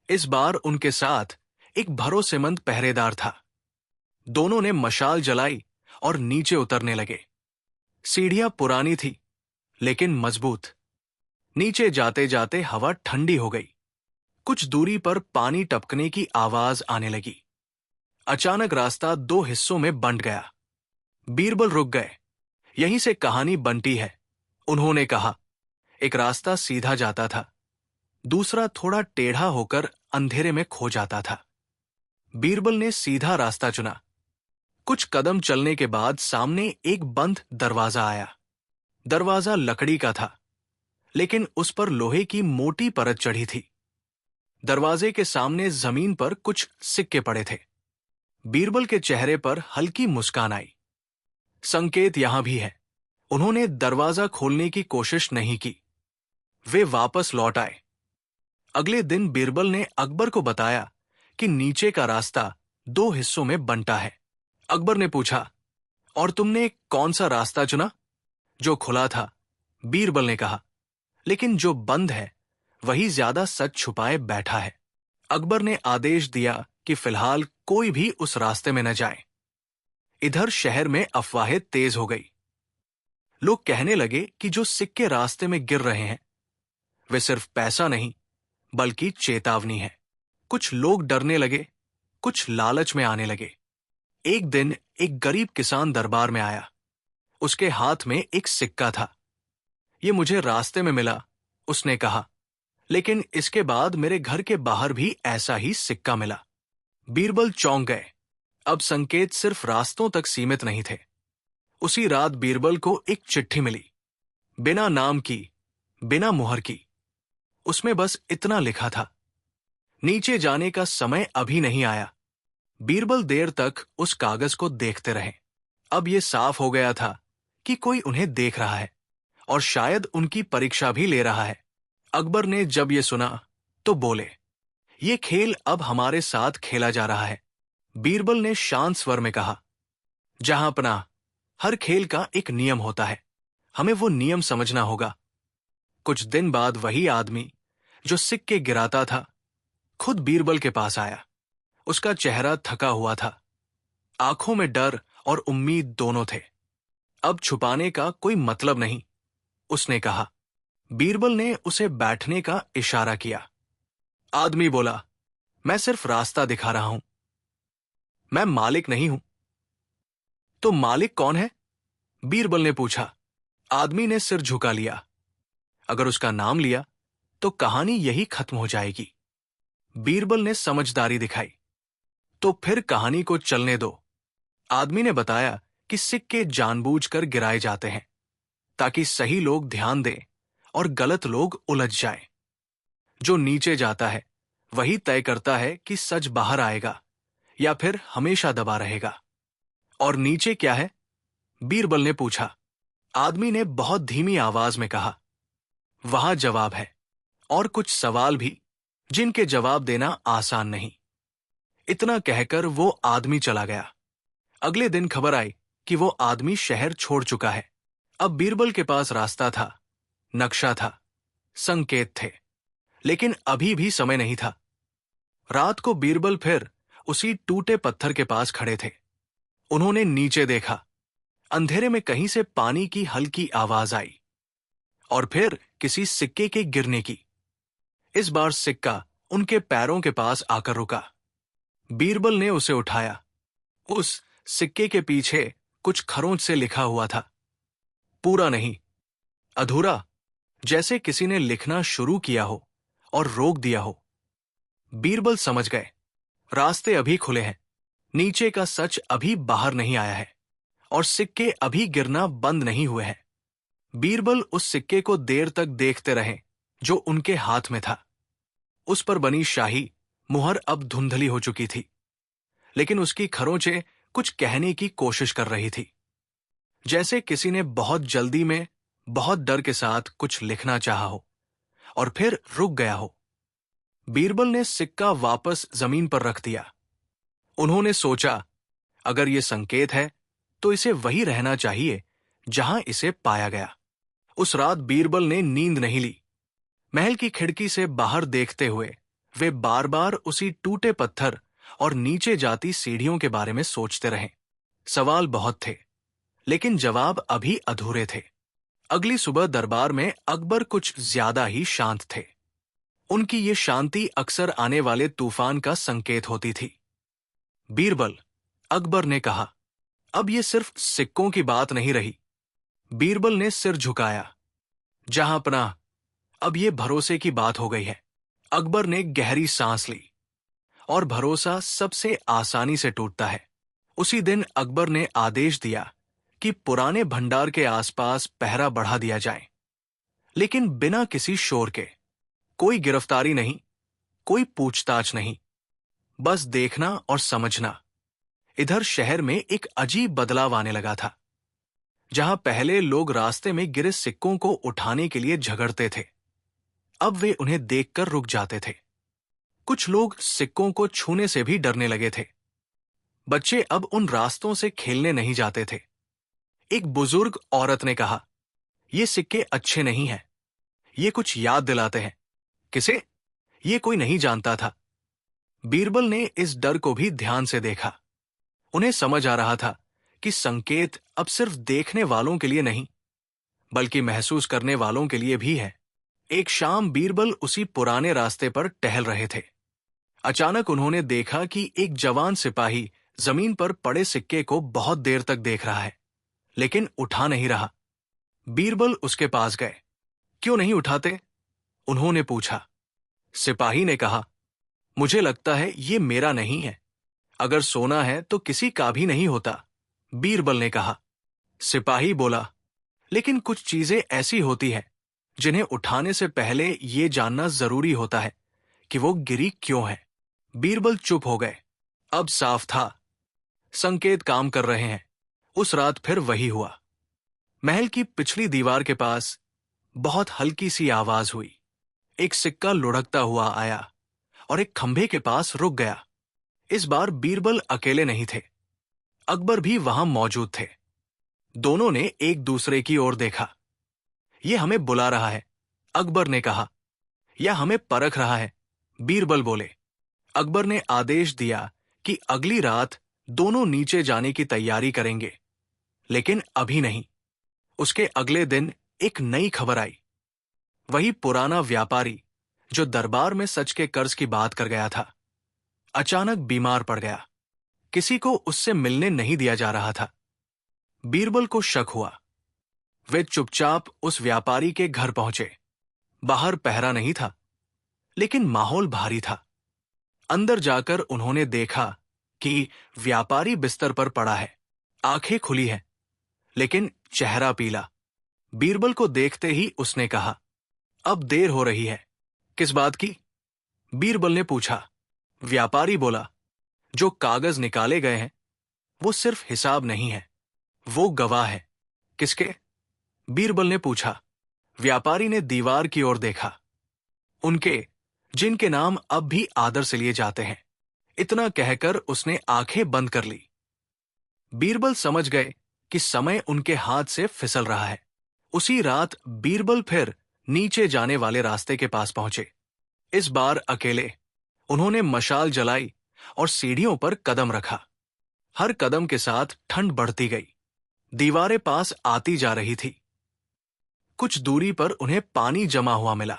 इस बार उनके साथ एक भरोसेमंद पहरेदार था। दोनों ने मशाल जलाई और नीचे उतरने लगे। सीढ़ियां पुरानी थी, लेकिन मजबूत। नीचे जाते जाते हवा ठंडी हो गई। कुछ दूरी पर पानी टपकने की आवाज आने लगी। अचानक रास्ता दो हिस्सों में बंट गया। बीरबल रुक गए। यहीं से कहानी बनती है, उन्होंने कहा। एक रास्ता सीधा जाता था, दूसरा थोड़ा टेढ़ा होकर अंधेरे में खो जाता था। बीरबल ने सीधा रास्ता चुना। कुछ कदम चलने के बाद सामने एक बंद दरवाजा आया। दरवाजा लकड़ी का था, लेकिन उस पर लोहे की मोटी परत चढ़ी थी। दरवाजे के सामने जमीन पर कुछ सिक्के पड़े थे। बीरबल के चेहरे पर हल्की मुस्कान आई। संकेत यहां भी है। उन्होंने दरवाजा खोलने की कोशिश नहीं की। वे वापस लौट आए। अगले दिन बीरबल ने अकबर को बताया कि नीचे का रास्ता दो हिस्सों में बंटा है। अकबर ने पूछा, और तुमने कौन सा रास्ता चुना? जो खुला था, बीरबल ने कहा, लेकिन जो बंद है वही ज्यादा सच छुपाए बैठा है। अकबर ने आदेश दिया कि फिलहाल कोई भी उस रास्ते में न जाए। इधर शहर में अफवाहें तेज हो गई। लोग कहने लगे कि जो सिक्के रास्ते में गिर रहे हैं वे सिर्फ पैसा नहीं, बल्कि चेतावनी है। कुछ लोग डरने लगे, कुछ लालच में आने लगे। एक दिन एक गरीब किसान दरबार में आया। उसके हाथ में एक सिक्का था। ये मुझे रास्ते में मिला, उसने कहा, लेकिन इसके बाद मेरे घर के बाहर भी ऐसा ही सिक्का मिला। बीरबल चौंक गए। अब संकेत सिर्फ रास्तों तक सीमित नहीं थे। उसी रात बीरबल को एक चिट्ठी मिली, बिना नाम की, बिना मुहर की। उसमें बस इतना लिखा था, नीचे जाने का समय अभी नहीं आया। बीरबल देर तक उस कागज को देखते रहे। अब यह साफ हो गया था कि कोई उन्हें देख रहा है और शायद उनकी परीक्षा भी ले रहा है। अकबर ने जब यह सुना तो बोले, यह खेल अब हमारे साथ खेला जा रहा है। बीरबल ने शांत स्वर में कहा, जहां पनाह, हर खेल का एक नियम होता है, हमें वो नियम समझना होगा। कुछ दिन बाद वही आदमी जो सिक्के गिराता था खुद बीरबल के पास आया। उसका चेहरा थका हुआ था, आंखों में डर और उम्मीद दोनों थे। अब छुपाने का कोई मतलब नहीं, उसने कहा। बीरबल ने उसे बैठने का इशारा किया। आदमी बोला, मैं सिर्फ रास्ता दिखा रहा हूं, मैं मालिक नहीं हूं। तो मालिक कौन है? बीरबल ने पूछा। आदमी ने सिर झुका लिया। अगर उसका नाम लिया तो कहानी यही खत्म हो जाएगी। बीरबल ने समझदारी दिखाई। तो फिर कहानी को चलने दो। आदमी ने बताया कि सिक्के जानबूझकर गिराए जाते हैं ताकि सही लोग ध्यान दें और गलत लोग उलझ जाएं। जो नीचे जाता है वही तय करता है कि सच बाहर आएगा या फिर हमेशा दबा रहेगा। और नीचे क्या है? बीरबल ने पूछा। आदमी ने बहुत धीमी आवाज में कहा, वहां जवाब है, और कुछ सवाल भी जिनके जवाब देना आसान नहीं। इतना कहकर वो आदमी चला गया। अगले दिन खबर आई कि वो आदमी शहर छोड़ चुका है। अब बीरबल के पास रास्ता था, नक्शा था, संकेत थे, लेकिन अभी भी समय नहीं था। रात को बीरबल फिर उसी टूटे पत्थर के पास खड़े थे। उन्होंने नीचे देखा। अंधेरे में कहीं से पानी की हल्की आवाज आई और फिर किसी सिक्के के गिरने की। इस बार सिक्का उनके पैरों के पास आकर रुका। बीरबल ने उसे उठाया। उस सिक्के के पीछे कुछ खरोंच से लिखा हुआ था, पूरा नहीं, अधूरा, जैसे किसी ने लिखना शुरू किया हो और रोक दिया हो। बीरबल समझ गए, रास्ते अभी खुले हैं, नीचे का सच अभी बाहर नहीं आया है और सिक्के अभी गिरना बंद नहीं हुए हैं। बीरबल उस सिक्के को देर तक देखते रहे जो उनके हाथ में था। उस पर बनी शाही मुहर अब धुंधली हो चुकी थी, लेकिन उसकी खरोंचें कुछ कहने की कोशिश कर रही थी, जैसे किसी ने बहुत जल्दी में बहुत डर के साथ कुछ लिखना चाहा हो और फिर रुक गया हो। बीरबल ने सिक्का वापस जमीन पर रख दिया। उन्होंने सोचा, अगर ये संकेत है तो इसे वही रहना चाहिए जहां इसे पाया गया। उस रात बीरबल ने नींद नहीं ली। महल की खिड़की से बाहर देखते हुए वे बार बार उसी टूटे पत्थर और नीचे जाती सीढ़ियों के बारे में सोचते रहे। सवाल बहुत थे, लेकिन जवाब अभी अधूरे थे। अगली सुबह दरबार में अकबर कुछ ज्यादा ही शांत थे। उनकी ये शांति अक्सर आने वाले तूफान का संकेत होती थी। बीरबल, अकबर ने कहा, अब ये सिर्फ सिक्कों की बात नहीं रही। बीरबल ने सिर झुकाया। जहां पनाह, अब ये भरोसे की बात हो गई है। अकबर ने गहरी सांस ली। और भरोसा सबसे आसानी से टूटता है। उसी दिन अकबर ने आदेश दिया कि पुराने भंडार के आसपास पहरा बढ़ा दिया जाए, लेकिन बिना किसी शोर के। कोई गिरफ्तारी नहीं, कोई पूछताछ नहीं, बस देखना और समझना। इधर शहर में एक अजीब बदलाव आने लगा था। जहां पहले लोग रास्ते में गिरे सिक्कों को उठाने के लिए झगड़ते थे, अब वे उन्हें देखकर रुक जाते थे। कुछ लोग सिक्कों को छूने से भी डरने लगे थे। बच्चे अब उन रास्तों से खेलने नहीं जाते थे। एक बुजुर्ग औरत ने कहा, ये सिक्के अच्छे नहीं हैं, ये कुछ याद दिलाते हैं। किसे? ये कोई नहीं जानता था। बीरबल ने इस डर को भी ध्यान से देखा। उन्हें समझ आ रहा था कि संकेत अब सिर्फ देखने वालों के लिए नहीं, बल्कि महसूस करने वालों के लिए भी है। एक शाम बीरबल उसी पुराने रास्ते पर टहल रहे थे। अचानक उन्होंने देखा कि एक जवान सिपाही जमीन पर पड़े सिक्के को बहुत देर तक देख रहा है, लेकिन उठा नहीं रहा। बीरबल उसके पास गए। क्यों नहीं उठाते? उन्होंने पूछा। सिपाही ने कहा, मुझे लगता है ये मेरा नहीं है। अगर सोना है तो किसी का भी नहीं होता, बीरबल ने कहा। सिपाही बोला, लेकिन कुछ चीजें ऐसी होती हैं जिन्हें उठाने से पहले ये जानना जरूरी होता है कि वो गिरी क्यों है। बीरबल चुप हो गए। अब साफ था, संकेत काम कर रहे हैं। उस रात फिर वही हुआ। महल की पिछली दीवार के पास बहुत हल्की सी आवाज हुई। एक सिक्का लुढ़कता हुआ आया और एक खंभे के पास रुक गया। इस बार बीरबल अकेले नहीं थे, अकबर भी वहां मौजूद थे। दोनों ने एक दूसरे की ओर देखा। ये हमें बुला रहा है, अकबर ने कहा, या हमें परख रहा है, बीरबल बोले। अकबर ने आदेश दिया कि अगली रात दोनों नीचे जाने की तैयारी करेंगे, लेकिन अभी नहीं। उसके अगले दिन एक नई खबर आई। वही पुराना व्यापारी जो दरबार में सच के कर्ज की बात कर गया था, अचानक बीमार पड़ गया। किसी को उससे मिलने नहीं दिया जा रहा था। बीरबल को शक हुआ। वे चुपचाप उस व्यापारी के घर पहुंचे। बाहर पहरा नहीं था, लेकिन माहौल भारी था। अंदर जाकर उन्होंने देखा कि व्यापारी बिस्तर पर पड़ा है, आंखें खुली हैं, लेकिन चेहरा पीला। बीरबल को देखते ही उसने कहा, अब देर हो रही है। किस बात की? बीरबल ने पूछा। व्यापारी बोला, जो कागज निकाले गए हैं वो सिर्फ हिसाब नहीं है, वो गवाह है। किसके? बीरबल ने पूछा। व्यापारी ने दीवार की ओर देखा। उनके, जिनके नाम अब भी आदर से लिए जाते हैं। इतना कहकर उसने आंखें बंद कर ली। बीरबल समझ गए कि समय उनके हाथ से फिसल रहा है। उसी रात बीरबल फिर नीचे जाने वाले रास्ते के पास पहुंचे। इस बार अकेले। उन्होंने मशाल जलाई और सीढ़ियों पर कदम रखा। हर कदम के साथ ठंड बढ़ती गई। दीवारें पास आती जा रही थी। कुछ दूरी पर उन्हें पानी जमा हुआ मिला।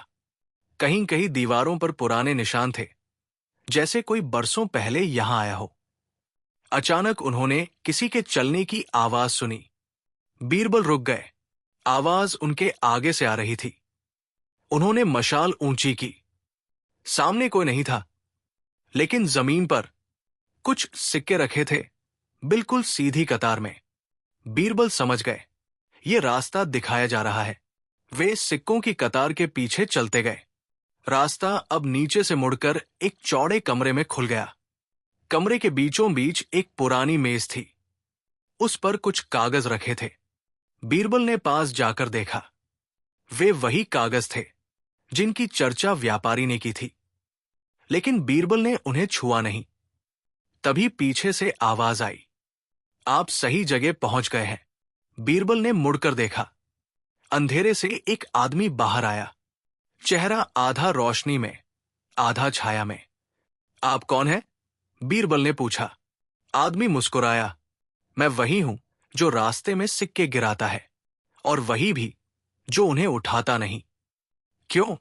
कहीं कहीं दीवारों पर पुराने निशान थे, जैसे कोई बरसों पहले यहां आया हो। अचानक उन्होंने किसी के चलने की आवाज सुनी। बीरबल रुक गए। आवाज उनके आगे से आ रही थी। उन्होंने मशाल ऊंची की। सामने कोई नहीं था, लेकिन जमीन पर कुछ सिक्के रखे थे, बिल्कुल सीधी कतार में। बीरबल समझ गए, ये रास्ता दिखाया जा रहा है। वे सिक्कों की कतार के पीछे चलते गए। रास्ता अब नीचे से मुड़कर एक चौड़े कमरे में खुल गया। कमरे के बीचों बीच एक पुरानी मेज थी। उस पर कुछ कागज रखे थे। बीरबल ने पास जाकर देखा। वे वही कागज थे जिनकी चर्चा व्यापारी ने की थी, लेकिन बीरबल ने उन्हें छुआ नहीं। तभी पीछे से आवाज आई, आप सही जगह पहुंच गए हैं। बीरबल ने मुड़कर देखा। अंधेरे से एक आदमी बाहर आया, चेहरा आधा रोशनी में, आधा छाया में। आप कौन हैं? बीरबल ने पूछा। आदमी मुस्कुराया। मैं वही हूं जो रास्ते में सिक्के गिराता है, और वही भी जो उन्हें उठाता नहीं। क्यों?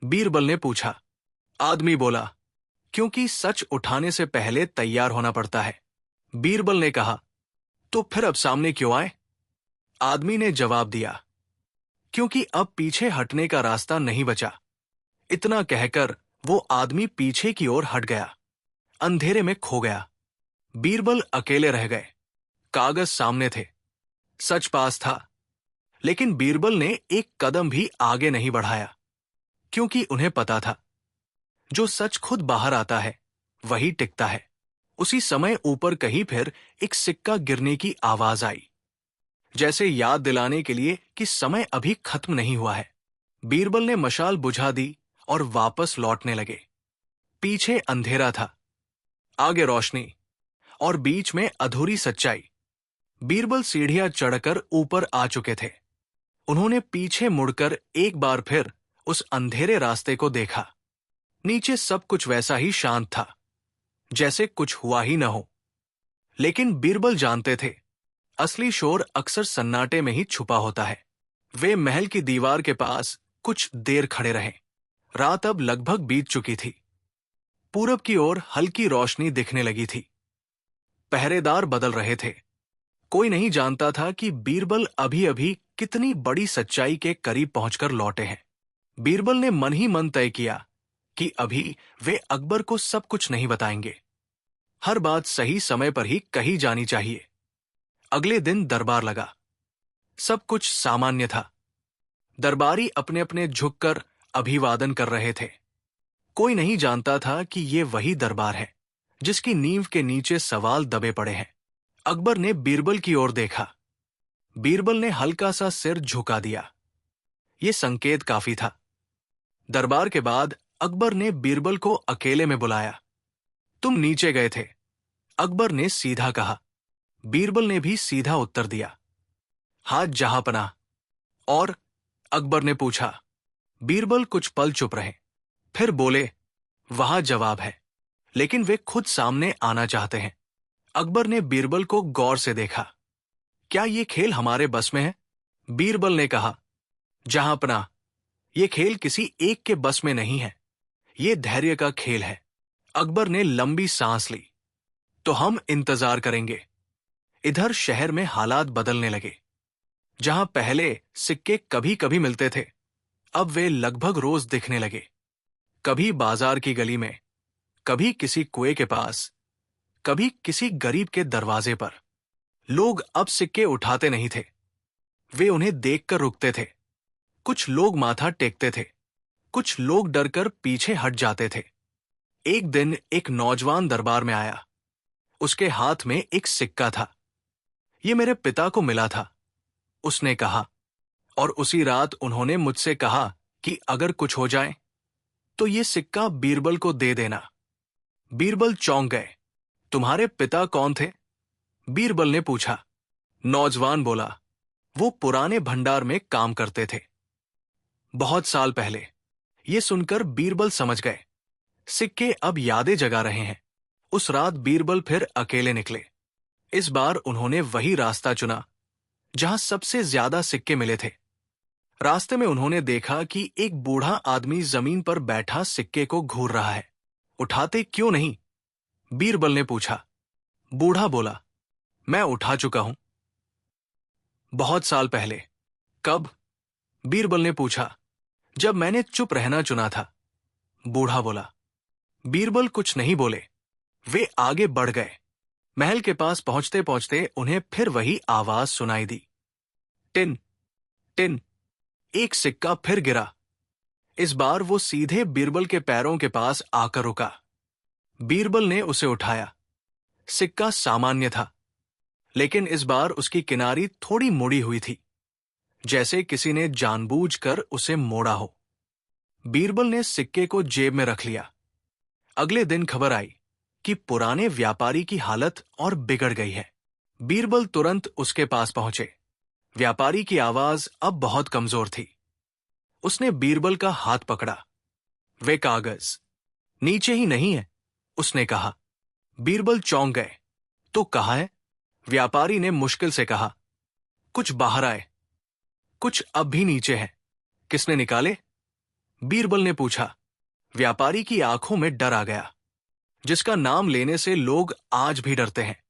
बीरबल ने पूछा। आदमी बोला, क्योंकि सच उठाने से पहले तैयार होना पड़ता है। बीरबल ने कहा, तो फिर अब सामने क्यों आए? आदमी ने जवाब दिया, क्योंकि अब पीछे हटने का रास्ता नहीं बचा। इतना कहकर वो आदमी पीछे की ओर हट गया, अंधेरे में खो गया। बीरबल अकेले रह गए। कागज सामने थे, सच पास था, लेकिन बीरबल ने एक कदम भी आगे नहीं बढ़ाया, क्योंकि उन्हें पता था, जो सच खुद बाहर आता है वही टिकता है। उसी समय ऊपर कहीं फिर एक सिक्का गिरने की आवाज आई, जैसे याद दिलाने के लिए कि समय अभी खत्म नहीं हुआ है। बीरबल ने मशाल बुझा दी और वापस लौटने लगे। पीछे अंधेरा था, आगे रोशनी, और बीच में अधूरी सच्चाई। बीरबल सीढ़ियां चढ़कर ऊपर आ चुके थे। उन्होंने पीछे मुड़कर एक बार फिर उस अंधेरे रास्ते को देखा। नीचे सब कुछ वैसा ही शांत था, जैसे कुछ हुआ ही न हो। लेकिन बीरबल जानते थे, असली शोर अक्सर सन्नाटे में ही छुपा होता है। वे महल की दीवार के पास कुछ देर खड़े रहे। रात अब लगभग बीत चुकी थी। पूरब की ओर हल्की रोशनी दिखने लगी थी। पहरेदार बदल रहे थे। कोई नहीं जानता था कि बीरबल अभी अभी कितनी बड़ी सच्चाई के करीब पहुंचकर लौटे हैं। बीरबल ने मन ही मन तय किया कि अभी वे अकबर को सब कुछ नहीं बताएंगे। हर बात सही समय पर ही कही जानी चाहिए। अगले दिन दरबार लगा। सब कुछ सामान्य था। दरबारी अपने अपने झुककर अभिवादन कर रहे थे। कोई नहीं जानता था कि ये वही दरबार है जिसकी नींव के नीचे सवाल दबे पड़े हैं। अकबर ने बीरबल की ओर देखा। बीरबल ने हल्का सा सिर झुका दिया। ये संकेत काफी था। दरबार के बाद अकबर ने बीरबल को अकेले में बुलाया। तुम नीचे गए थे, अकबर ने सीधा कहा। बीरबल ने भी सीधा उत्तर दिया, हाथ जहांपनाह। और? अकबर ने पूछा। बीरबल कुछ पल चुप रहे, फिर बोले, वहां जवाब है, लेकिन वे खुद सामने आना चाहते हैं। अकबर ने बीरबल को गौर से देखा। क्या ये खेल हमारे बस में है? बीरबल ने कहा, जहांपनाह, ये खेल किसी एक के बस में नहीं है। ये धैर्य का खेल है। अकबर ने लंबी सांस ली। तो हम इंतजार करेंगे। इधर शहर में हालात बदलने लगे। जहां पहले सिक्के कभी कभी मिलते थे, अब वे लगभग रोज दिखने लगे, कभी बाजार की गली में, कभी किसी कुएं के पास, कभी किसी गरीब के दरवाजे पर। लोग अब सिक्के उठाते नहीं थे, वे उन्हें देखकर रुकते थे। कुछ लोग माथा टेकते थे, कुछ लोग डरकर पीछे हट जाते थे। एक दिन एक नौजवान दरबार में आया। उसके हाथ में एक सिक्का था। ये मेरे पिता को मिला था, उसने कहा, और उसी रात उन्होंने मुझसे कहा कि अगर कुछ हो जाए तो ये सिक्का बीरबल को दे देना। बीरबल चौंक गए। तुम्हारे पिता कौन थे? बीरबल ने पूछा। नौजवान बोला, वो पुराने भंडार में काम करते थे, बहुत साल पहले। ये सुनकर बीरबल समझ गए, सिक्के अब यादें जगा रहे हैं। उस रात बीरबल फिर अकेले निकले। इस बार उन्होंने वही रास्ता चुना जहां सबसे ज्यादा सिक्के मिले थे। रास्ते में उन्होंने देखा कि एक बूढ़ा आदमी जमीन पर बैठा सिक्के को घूर रहा है। उठाते क्यों नहीं? बीरबल ने पूछा। बूढ़ा बोला, मैं उठा चुका हूं। बहुत साल पहले। कब? बीरबल ने पूछा। जब मैंने चुप रहना चुना था, बूढ़ा बोला। बीरबल कुछ नहीं बोले, वे आगे बढ़ गए। महल के पास पहुंचते पहुंचते उन्हें फिर वही आवाज सुनाई दी। Tin tin. एक सिक्का फिर गिरा। इस बार वो सीधे बीरबल के पैरों के पास आकर रुका। बीरबल ने उसे उठाया। सिक्का सामान्य था, लेकिन इस बार उसकी किनारी थोड़ी मुड़ी हुई थी, जैसे किसी ने जानबूझकर उसे मोड़ा हो। बीरबल ने सिक्के को जेब में रख लिया। अगले दिन खबर आई कि पुराने व्यापारी की हालत और बिगड़ गई है। बीरबल तुरंत उसके पास पहुंचे। व्यापारी की आवाज अब बहुत कमजोर थी। उसने बीरबल का हाथ पकड़ा। वे कागज नीचे ही नहीं है, उसने कहा। बीरबल चौंक गए। तो कहा है? व्यापारी ने मुश्किल से कहा। कुछ बाहर आए, कुछ अब भी नीचे हैं। किसने निकाले? बीरबल ने पूछा। व्यापारी की आंखों में डर आ गया, जिसका नाम लेने से लोग आज भी डरते हैं।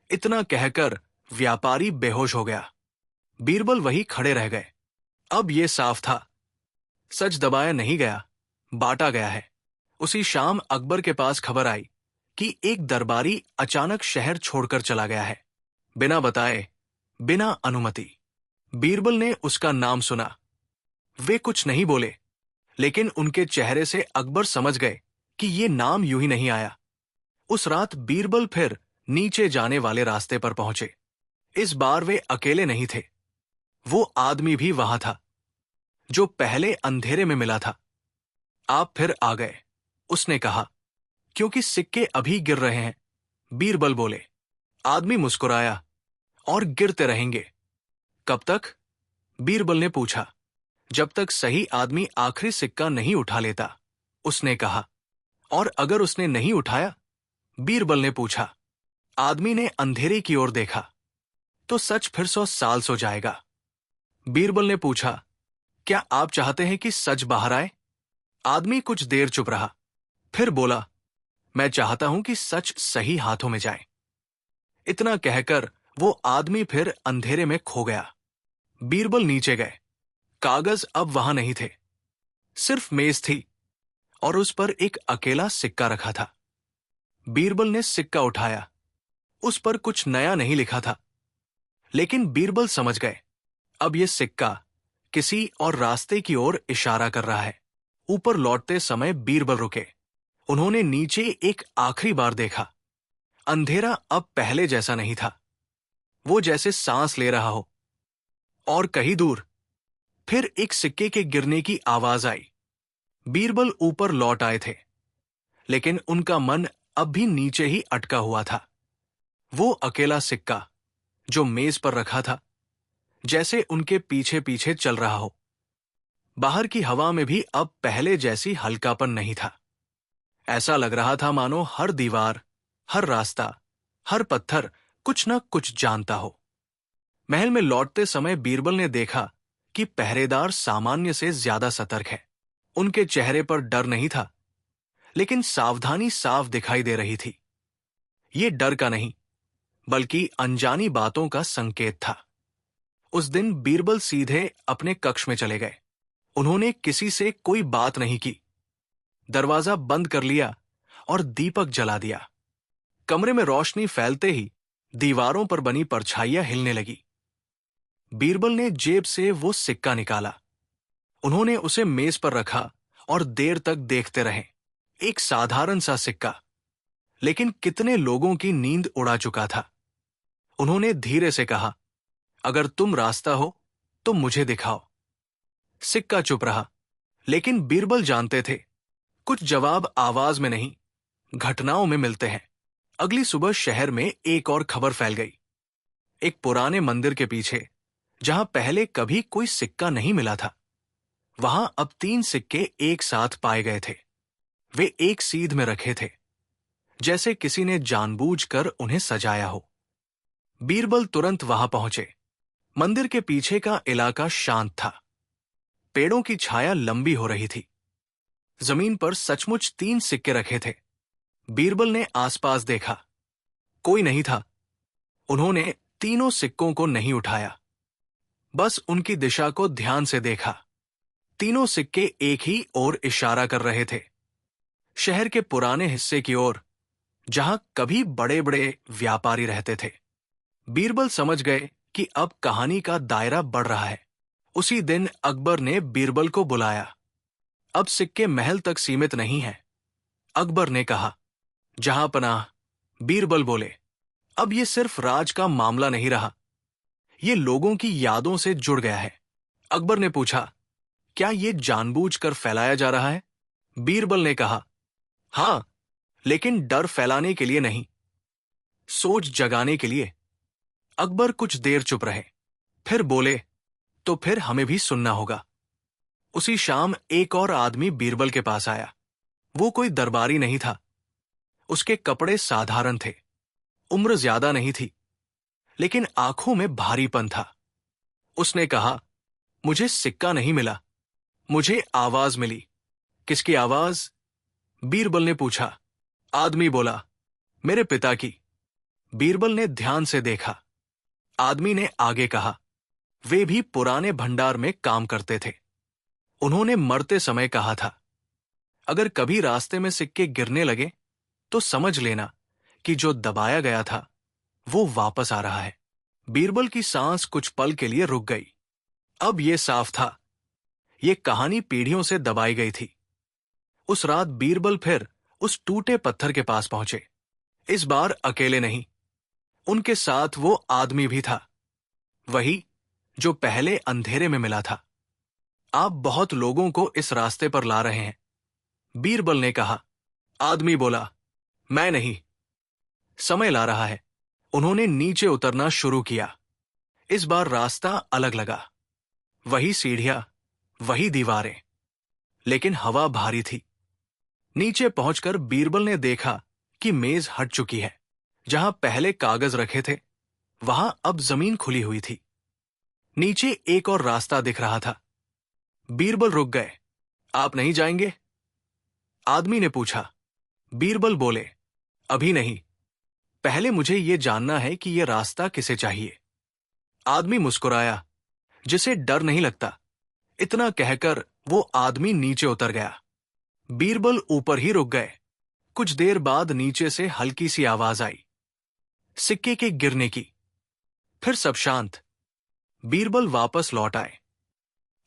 इतना कहकर व्यापारी बेहोश हो गया। बीरबल वही खड़े रह गए। अब यह साफ था, सच दबाया नहीं गया, बांटा गया है। उसी शाम अकबर के पास खबर आई कि एक दरबारी अचानक शहर छोड़कर चला गया है, बिना बताए, बिना अनुमति। बीरबल ने उसका नाम सुना। वे कुछ नहीं बोले, लेकिन उनके चेहरे से अकबर समझ गए कि ये नाम यूं ही नहीं आया। उस रात बीरबल फिर नीचे जाने वाले रास्ते पर पहुंचे। इस बार वे अकेले नहीं थे। वो आदमी भी वहां था, जो पहले अंधेरे में मिला था। आप फिर आ गए, उसने कहा, क्योंकि सिक्के अभी गिर रहे हैं। बीरबल बोले। आदमी मुस्कुराया। और गिरते रहेंगे। कब तक? बीरबल ने पूछा। जब तक सही आदमी आखिरी सिक्का नहीं उठा लेता, उसने कहा। और अगर उसने नहीं उठाया? बीरबल ने पूछा। आदमी ने अंधेरे की ओर देखा। तो सच फिर 100 साल सो जाएगा। बीरबल ने पूछा, क्या आप चाहते हैं कि सच बाहर आए? आदमी कुछ देर चुप रहा, फिर बोला, मैं चाहता हूं कि सच सही हाथों में जाए। इतना कहकर वो आदमी फिर अंधेरे में खो गया। बीरबल नीचे गए। कागज अब वहां नहीं थे, सिर्फ मेज थी, और उस पर एक अकेला सिक्का रखा था। बीरबल ने सिक्का उठाया। उस पर कुछ नया नहीं लिखा था, लेकिन बीरबल समझ गए, अब यह सिक्का किसी और रास्ते की ओर इशारा कर रहा है। ऊपर लौटते समय बीरबल रुके। उन्होंने नीचे एक आखिरी बार देखा। अंधेरा अब पहले जैसा नहीं था, वो जैसे सांस ले रहा हो। और कहीं दूर फिर एक सिक्के के गिरने की आवाज आई। बीरबल ऊपर लौट आए थे, लेकिन उनका मन अब भी नीचे ही अटका हुआ था। वो अकेला सिक्का जो मेज पर रखा था, जैसे उनके पीछे पीछे चल रहा हो। बाहर की हवा में भी अब पहले जैसी हल्कापन नहीं था। ऐसा लग रहा था मानो हर दीवार, हर रास्ता, हर पत्थर कुछ न कुछ जानता हो। महल में लौटते समय बीरबल ने देखा कि पहरेदार सामान्य से ज्यादा सतर्क है। उनके चेहरे पर डर नहीं था, लेकिन सावधानी साफ दिखाई दे रही थी। ये डर का नहीं, बल्कि अनजानी बातों का संकेत था। उस दिन बीरबल सीधे अपने कक्ष में चले गए। उन्होंने किसी से कोई बात नहीं की, दरवाजा बंद कर लिया और दीपक जला दिया। कमरे में रोशनी फैलते ही दीवारों पर बनी परछाइयां हिलने लगी। बीरबल ने जेब से वो सिक्का निकाला। उन्होंने उसे मेज पर रखा और देर तक देखते रहे। एक साधारण सा सिक्का, लेकिन कितने लोगों की नींद उड़ा चुका था। उन्होंने धीरे से कहा, अगर तुम रास्ता हो तो मुझे दिखाओ। सिक्का चुप रहा, लेकिन बीरबल जानते थे कुछ जवाब आवाज में नहीं, घटनाओं में मिलते हैं। अगली सुबह शहर में एक और खबर फैल गई। एक पुराने मंदिर के पीछे, जहां पहले कभी कोई सिक्का नहीं मिला था, वहां अब 3 सिक्के एक साथ पाए गए थे। वे एक सीध में रखे थे, जैसे किसी ने जानबूझकर उन्हें सजाया हो। बीरबल तुरंत वहां पहुंचे। मंदिर के पीछे का इलाका शांत था। पेड़ों की छाया लंबी हो रही थी। जमीन पर सचमुच 3 सिक्के रखे थे। बीरबल ने आसपास देखा, कोई नहीं था। उन्होंने तीनों सिक्कों को नहीं उठाया, बस उनकी दिशा को ध्यान से देखा। तीनों सिक्के एक ही ओर इशारा कर रहे थे, शहर के पुराने हिस्से की ओर, जहां कभी बड़े बड़े व्यापारी रहते थे। बीरबल समझ गए कि अब कहानी का दायरा बढ़ रहा है। उसी दिन अकबर ने बीरबल को बुलाया। अब सिक्के महल तक सीमित नहीं हैं, अकबर ने कहा। जहां पनाह, बीरबल बोले, अब ये सिर्फ राज का मामला नहीं रहा, ये लोगों की यादों से जुड़ गया है। अकबर ने पूछा, क्या ये जानबूझकर फैलाया जा रहा है? बीरबल ने कहा, हां, लेकिन डर फैलाने के लिए नहीं, सोच जगाने के लिए। अकबर कुछ देर चुप रहे, फिर बोले, तो फिर हमें भी सुनना होगा। उसी शाम एक और आदमी बीरबल के पास आया। वो कोई दरबारी नहीं था। उसके कपड़े साधारण थे, उम्र ज्यादा नहीं थी, लेकिन आंखों में भारीपन था। उसने कहा, मुझे सिक्का नहीं मिला, मुझे आवाज मिली। किसकी आवाज? बीरबल ने पूछा। आदमी बोला, मेरे पिता की। बीरबल ने ध्यान से देखा। आदमी ने आगे कहा, वे भी पुराने भंडार में काम करते थे। उन्होंने मरते समय कहा था, अगर कभी रास्ते में सिक्के गिरने लगे तो समझ लेना कि जो दबाया गया था वो वापस आ रहा है। बीरबल की सांस कुछ पल के लिए रुक गई। अब ये साफ था, ये कहानी पीढ़ियों से दबाई गई थी। उस रात बीरबल फिर उस टूटे पत्थर के पास पहुंचे। इस बार अकेले नहीं, उनके साथ वो आदमी भी था, वही जो पहले अंधेरे में मिला था। आप बहुत लोगों को इस रास्ते पर ला रहे हैं, बीरबल ने कहा। आदमी बोला, मैं नहीं, समय ला रहा है। उन्होंने नीचे उतरना शुरू किया। इस बार रास्ता अलग लगा, वही सीढ़ियां, वही दीवारें, लेकिन हवा भारी थी। नीचे पहुंचकर बीरबल ने देखा कि मेज हट चुकी है। जहां पहले कागज रखे थे, वहां अब जमीन खुली हुई थी। नीचे एक और रास्ता दिख रहा था। बीरबल रुक गए। आप नहीं जाएंगे? आदमी ने पूछा। बीरबल बोले, अभी नहीं, पहले मुझे यह जानना है कि यह रास्ता किसे चाहिए। आदमी मुस्कुराया, जिसे डर नहीं लगता। इतना कहकर वो आदमी नीचे उतर गया। बीरबल ऊपर ही रुक गए। कुछ देर बाद नीचे से हल्की सी आवाज आई, सिक्के के गिरने की। फिर सब शांत। बीरबल वापस लौट आए।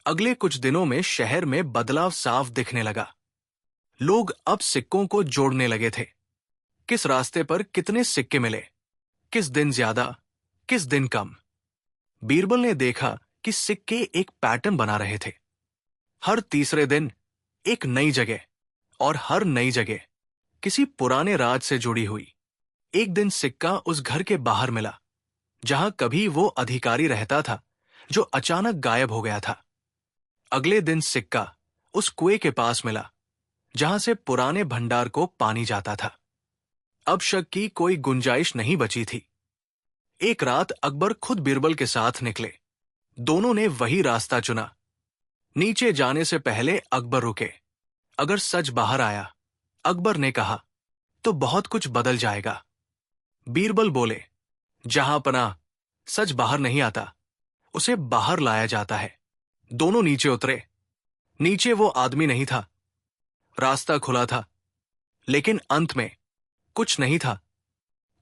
अगले कुछ दिनों में शहर में बदलाव साफ दिखने लगा। लोग अब सिक्कों को जोड़ने लगे थे। किस रास्ते पर कितने सिक्के मिले, किस दिन ज्यादा, किस दिन कम। बीरबल ने देखा कि सिक्के एक पैटर्न बना रहे थे। हर तीसरे दिन एक नई जगह, और हर नई जगह किसी पुराने राज से जुड़ी हुई। एक दिन सिक्का उस घर के बाहर मिला जहां कभी वो अधिकारी रहता था, जो अचानक गायब हो गया था। अगले दिन सिक्का उस कुएं के पास मिला जहां से पुराने भंडार को पानी जाता था। अब शक की कोई गुंजाइश नहीं बची थी। एक रात अकबर खुद बीरबल के साथ निकले। दोनों ने वही रास्ता चुना। नीचे जाने से पहले अकबर रुके। अगर सच बाहर आया, अकबर ने कहा, तो बहुत कुछ बदल जाएगा। बीरबल बोले, जहां पनाह, सच बाहर नहीं आता, उसे बाहर लाया जाता है। दोनों नीचे उतरे। नीचे वो आदमी नहीं था। रास्ता खुला था, लेकिन अंत में कुछ नहीं था।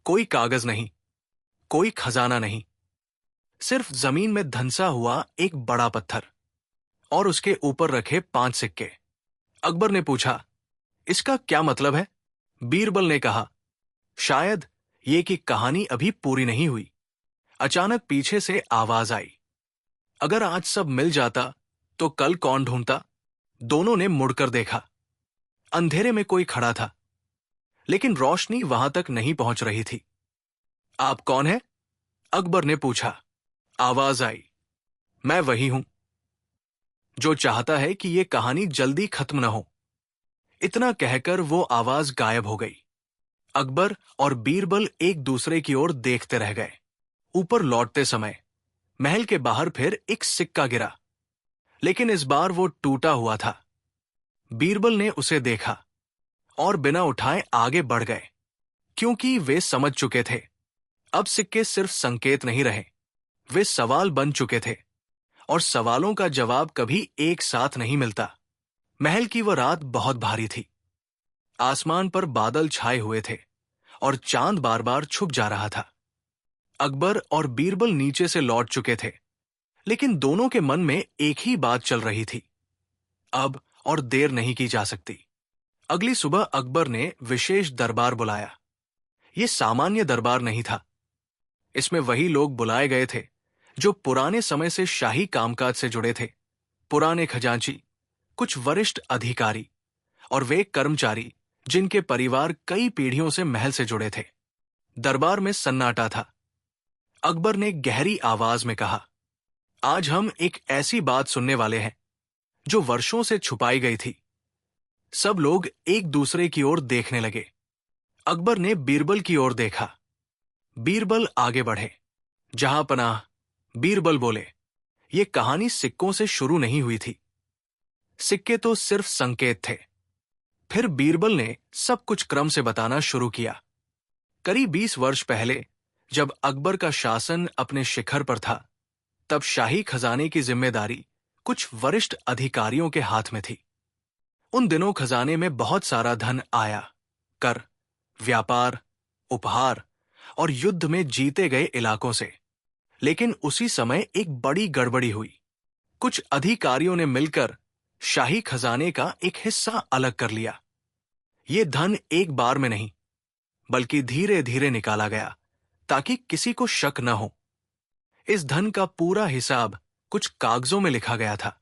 कोई कागज नहीं, कोई खजाना नहीं, सिर्फ जमीन में धंसा हुआ एक बड़ा पत्थर और उसके ऊपर रखे 5 सिक्के। अकबर ने पूछा, इसका क्या मतलब है? बीरबल ने कहा, शायद ये कि कहानी अभी पूरी नहीं हुई। अचानक पीछे से आवाज आई, अगर आज सब मिल जाता तो कल कौन ढूंढता? दोनों ने मुड़कर देखा। अंधेरे में कोई खड़ा था, लेकिन रोशनी वहां तक नहीं पहुंच रही थी। आप कौन है? अकबर ने पूछा। आवाज आई, मैं वही हूं जो चाहता है कि ये कहानी जल्दी खत्म न हो। इतना कहकर वो आवाज गायब हो गई। अकबर और बीरबल एक दूसरे की ओर देखते रह गए। ऊपर लौटते समय महल के बाहर फिर एक सिक्का गिरा, लेकिन इस बार वो टूटा हुआ था। बीरबल ने उसे देखा और बिना उठाए आगे बढ़ गए, क्योंकि वे समझ चुके थे अब सिक्के सिर्फ संकेत नहीं रहे, वे सवाल बन चुके थे, और सवालों का जवाब कभी एक साथ नहीं मिलता। महल की वह रात बहुत भारी थी। आसमान पर बादल छाए हुए थे और चांद बार बार छुप जा रहा था। अकबर और बीरबल नीचे से लौट चुके थे, लेकिन दोनों के मन में एक ही बात चल रही थी, अब और देर नहीं की जा सकती। अगली सुबह अकबर ने विशेष दरबार बुलाया। यह सामान्य दरबार नहीं था। इसमें वही लोग बुलाए गए थे जो पुराने समय से शाही कामकाज से जुड़े थे। पुराने खजांची, कुछ वरिष्ठ अधिकारी और वे कर्मचारी जिनके परिवार कई पीढ़ियों से महल से जुड़े थे। दरबार में सन्नाटा था। अकबर ने गहरी आवाज में कहा, आज हम एक ऐसी बात सुनने वाले हैं जो वर्षों से छुपाई गई थी। सब लोग एक दूसरे की ओर देखने लगे। अकबर ने बीरबल की ओर देखा। बीरबल आगे बढ़े। जहां पनाह, बीरबल बोले, ये कहानी सिक्कों से शुरू नहीं हुई थी। सिक्के तो सिर्फ संकेत थे। फिर बीरबल ने सब कुछ क्रम से बताना शुरू किया। करीब 20 वर्ष पहले, जब अकबर का शासन अपने शिखर पर था, तब शाही खजाने की जिम्मेदारी कुछ वरिष्ठ अधिकारियों के हाथ में थी। उन दिनों खजाने में बहुत सारा धन आया, कर, व्यापार, उपहार और युद्ध में जीते गए इलाकों से। लेकिन उसी समय एक बड़ी गड़बड़ी हुई। कुछ अधिकारियों ने मिलकर शाही खजाने का एक हिस्सा अलग कर लिया। ये धन एक बार में नहीं, बल्कि धीरे धीरे निकाला गया, ताकि किसी को शक न हो। इस धन का पूरा हिसाब कुछ कागजों में लिखा गया था,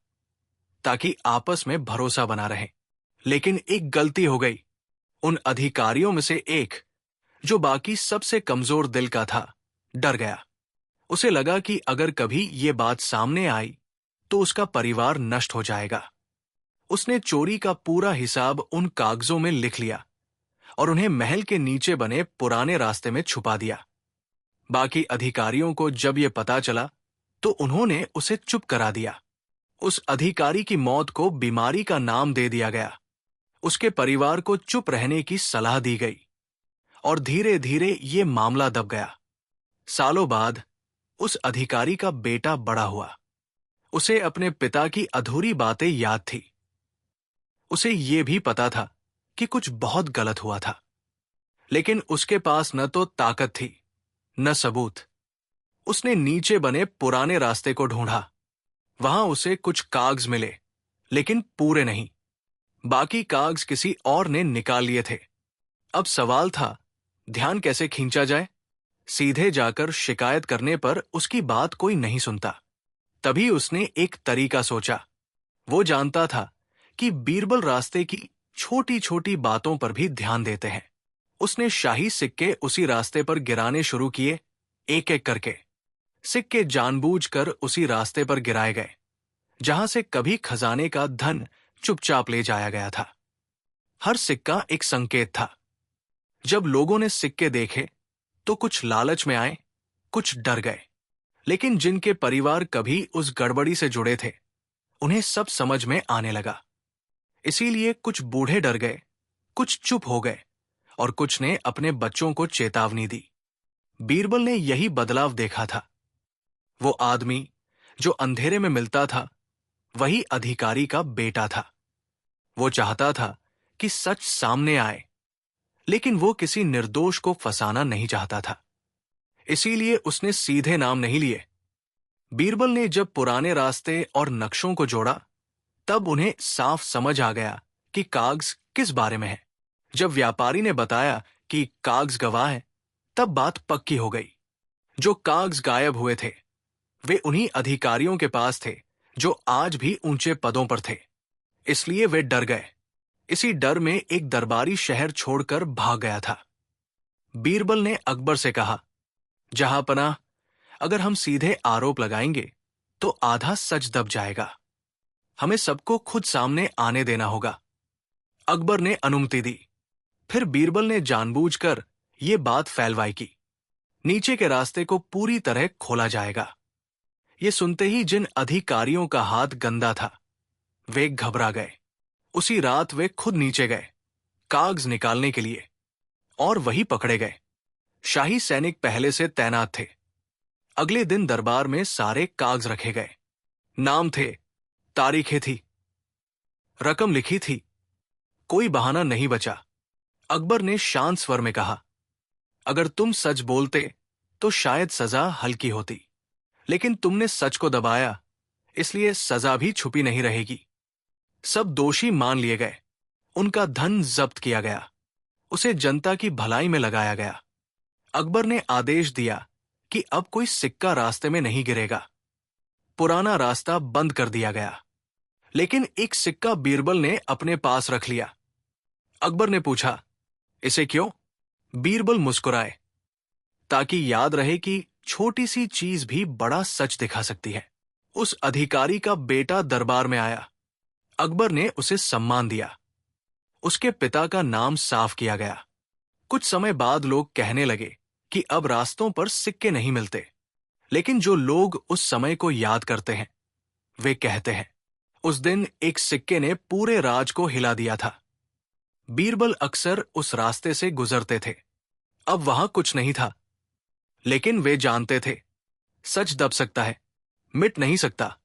ताकि आपस में भरोसा बना रहे। लेकिन एक गलती हो गई। उन अधिकारियों में से एक, जो बाकी सबसे कमजोर दिल का था, डर गया। उसे लगा कि अगर कभी ये बात सामने आई तो उसका परिवार नष्ट हो जाएगा। उसने चोरी का पूरा हिसाब उन कागजों में लिख लिया और उन्हें महल के नीचे बने पुराने रास्ते में छुपा दिया। बाकी अधिकारियों को जब यह पता चला तो उन्होंने उसे चुप करा दिया। उस अधिकारी की मौत को बीमारी का नाम दे दिया गया। उसके परिवार को चुप रहने की सलाह दी गई और धीरे धीरे ये मामला दब गया। सालों बाद उस अधिकारी का बेटा बड़ा हुआ। उसे अपने पिता की अधूरी बातें याद थी। उसे ये भी पता था कि कुछ बहुत गलत हुआ था, लेकिन उसके पास न तो ताकत थी न सबूत। उसने नीचे बने पुराने रास्ते को ढूंढा। वहां उसे कुछ कागज मिले, लेकिन पूरे नहीं। बाकी कागज किसी और ने निकाल लिए थे। अब सवाल था, ध्यान कैसे खींचा जाए? सीधे जाकर शिकायत करने पर उसकी बात कोई नहीं सुनता। तभी उसने एक तरीका सोचा। वो जानता था कि बीरबल रास्ते की छोटी छोटी बातों पर भी ध्यान देते हैं। उसने शाही सिक्के उसी रास्ते पर गिराने शुरू किए, एक एक करके। सिक्के जानबूझकर उसी रास्ते पर गिराए गए जहां से कभी खजाने का धन चुपचाप ले जाया गया था। हर सिक्का एक संकेत था। जब लोगों ने सिक्के देखे तो कुछ लालच में आए, कुछ डर गए। लेकिन जिनके परिवार कभी उस गड़बड़ी से जुड़े थे, उन्हें सब समझ में आने लगा। इसीलिए कुछ बूढ़े डर गए, कुछ चुप हो गए और कुछ ने अपने बच्चों को चेतावनी दी। बीरबल ने यही बदलाव देखा था। वो आदमी जो अंधेरे में मिलता था, वही अधिकारी का बेटा था। वो चाहता था कि सच सामने आए, लेकिन वो किसी निर्दोष को फंसाना नहीं चाहता था। इसीलिए उसने सीधे नाम नहीं लिए। बीरबल ने जब पुराने रास्ते और नक्शों को जोड़ा, तब उन्हें साफ समझ आ गया कि कागज किस बारे में है। जब व्यापारी ने बताया कि कागज गवाह है, तब बात पक्की हो गई। जो कागज गायब हुए थे, वे उन्हीं अधिकारियों के पास थे जो आज भी ऊंचे पदों पर थे। इसलिए वे डर गए। इसी डर में एक दरबारी शहर छोड़कर भाग गया था। बीरबल ने अकबर से कहा, जहांपनाह, अगर हम सीधे आरोप लगाएंगे तो आधा सच दब जाएगा। हमें सबको खुद सामने आने देना होगा। अकबर ने अनुमति दी। फिर बीरबल ने जानबूझकर ये बात फैलवाई की नीचे के रास्ते को पूरी तरह खोला जाएगा। ये सुनते ही जिन अधिकारियों का हाथ गंदा था, वे घबरा गए। उसी रात वे खुद नीचे गए कागज निकालने के लिए, और वही पकड़े गए। शाही सैनिक पहले से तैनात थे। अगले दिन दरबार में सारे कागज रखे गए। नाम थे, तारीखें थी, रकम लिखी थी। कोई बहाना नहीं बचा। अकबर ने शांत स्वर में कहा, अगर तुम सच बोलते तो शायद सजा हल्की होती, लेकिन तुमने सच को दबाया, इसलिए सजा भी छुपी नहीं रहेगी। सब दोषी मान लिए गए। उनका धन जब्त किया गया। उसे जनता की भलाई में लगाया गया। अकबर ने आदेश दिया कि अब कोई सिक्का रास्ते में नहीं गिरेगा। पुराना रास्ता बंद कर दिया गया। लेकिन एक सिक्का बीरबल ने अपने पास रख लिया। अकबर ने पूछा, इसे क्यों? बीरबल मुस्कुराए, ताकि याद रहे कि छोटी सी चीज भी बड़ा सच दिखा सकती है। उस अधिकारी का बेटा दरबार में आया। अकबर ने उसे सम्मान दिया। उसके पिता का नाम साफ किया गया। कुछ समय बाद लोग कहने लगे कि अब रास्तों पर सिक्के नहीं मिलते, लेकिन जो लोग उस समय को याद करते हैं, वे कहते हैं, उस दिन एक सिक्के ने पूरे राज को हिला दिया था। बीरबल अक्सर उस रास्ते से गुजरते थे। अब वहां कुछ नहीं था, लेकिन वे जानते थे, सच दब सकता है, मिट नहीं सकता।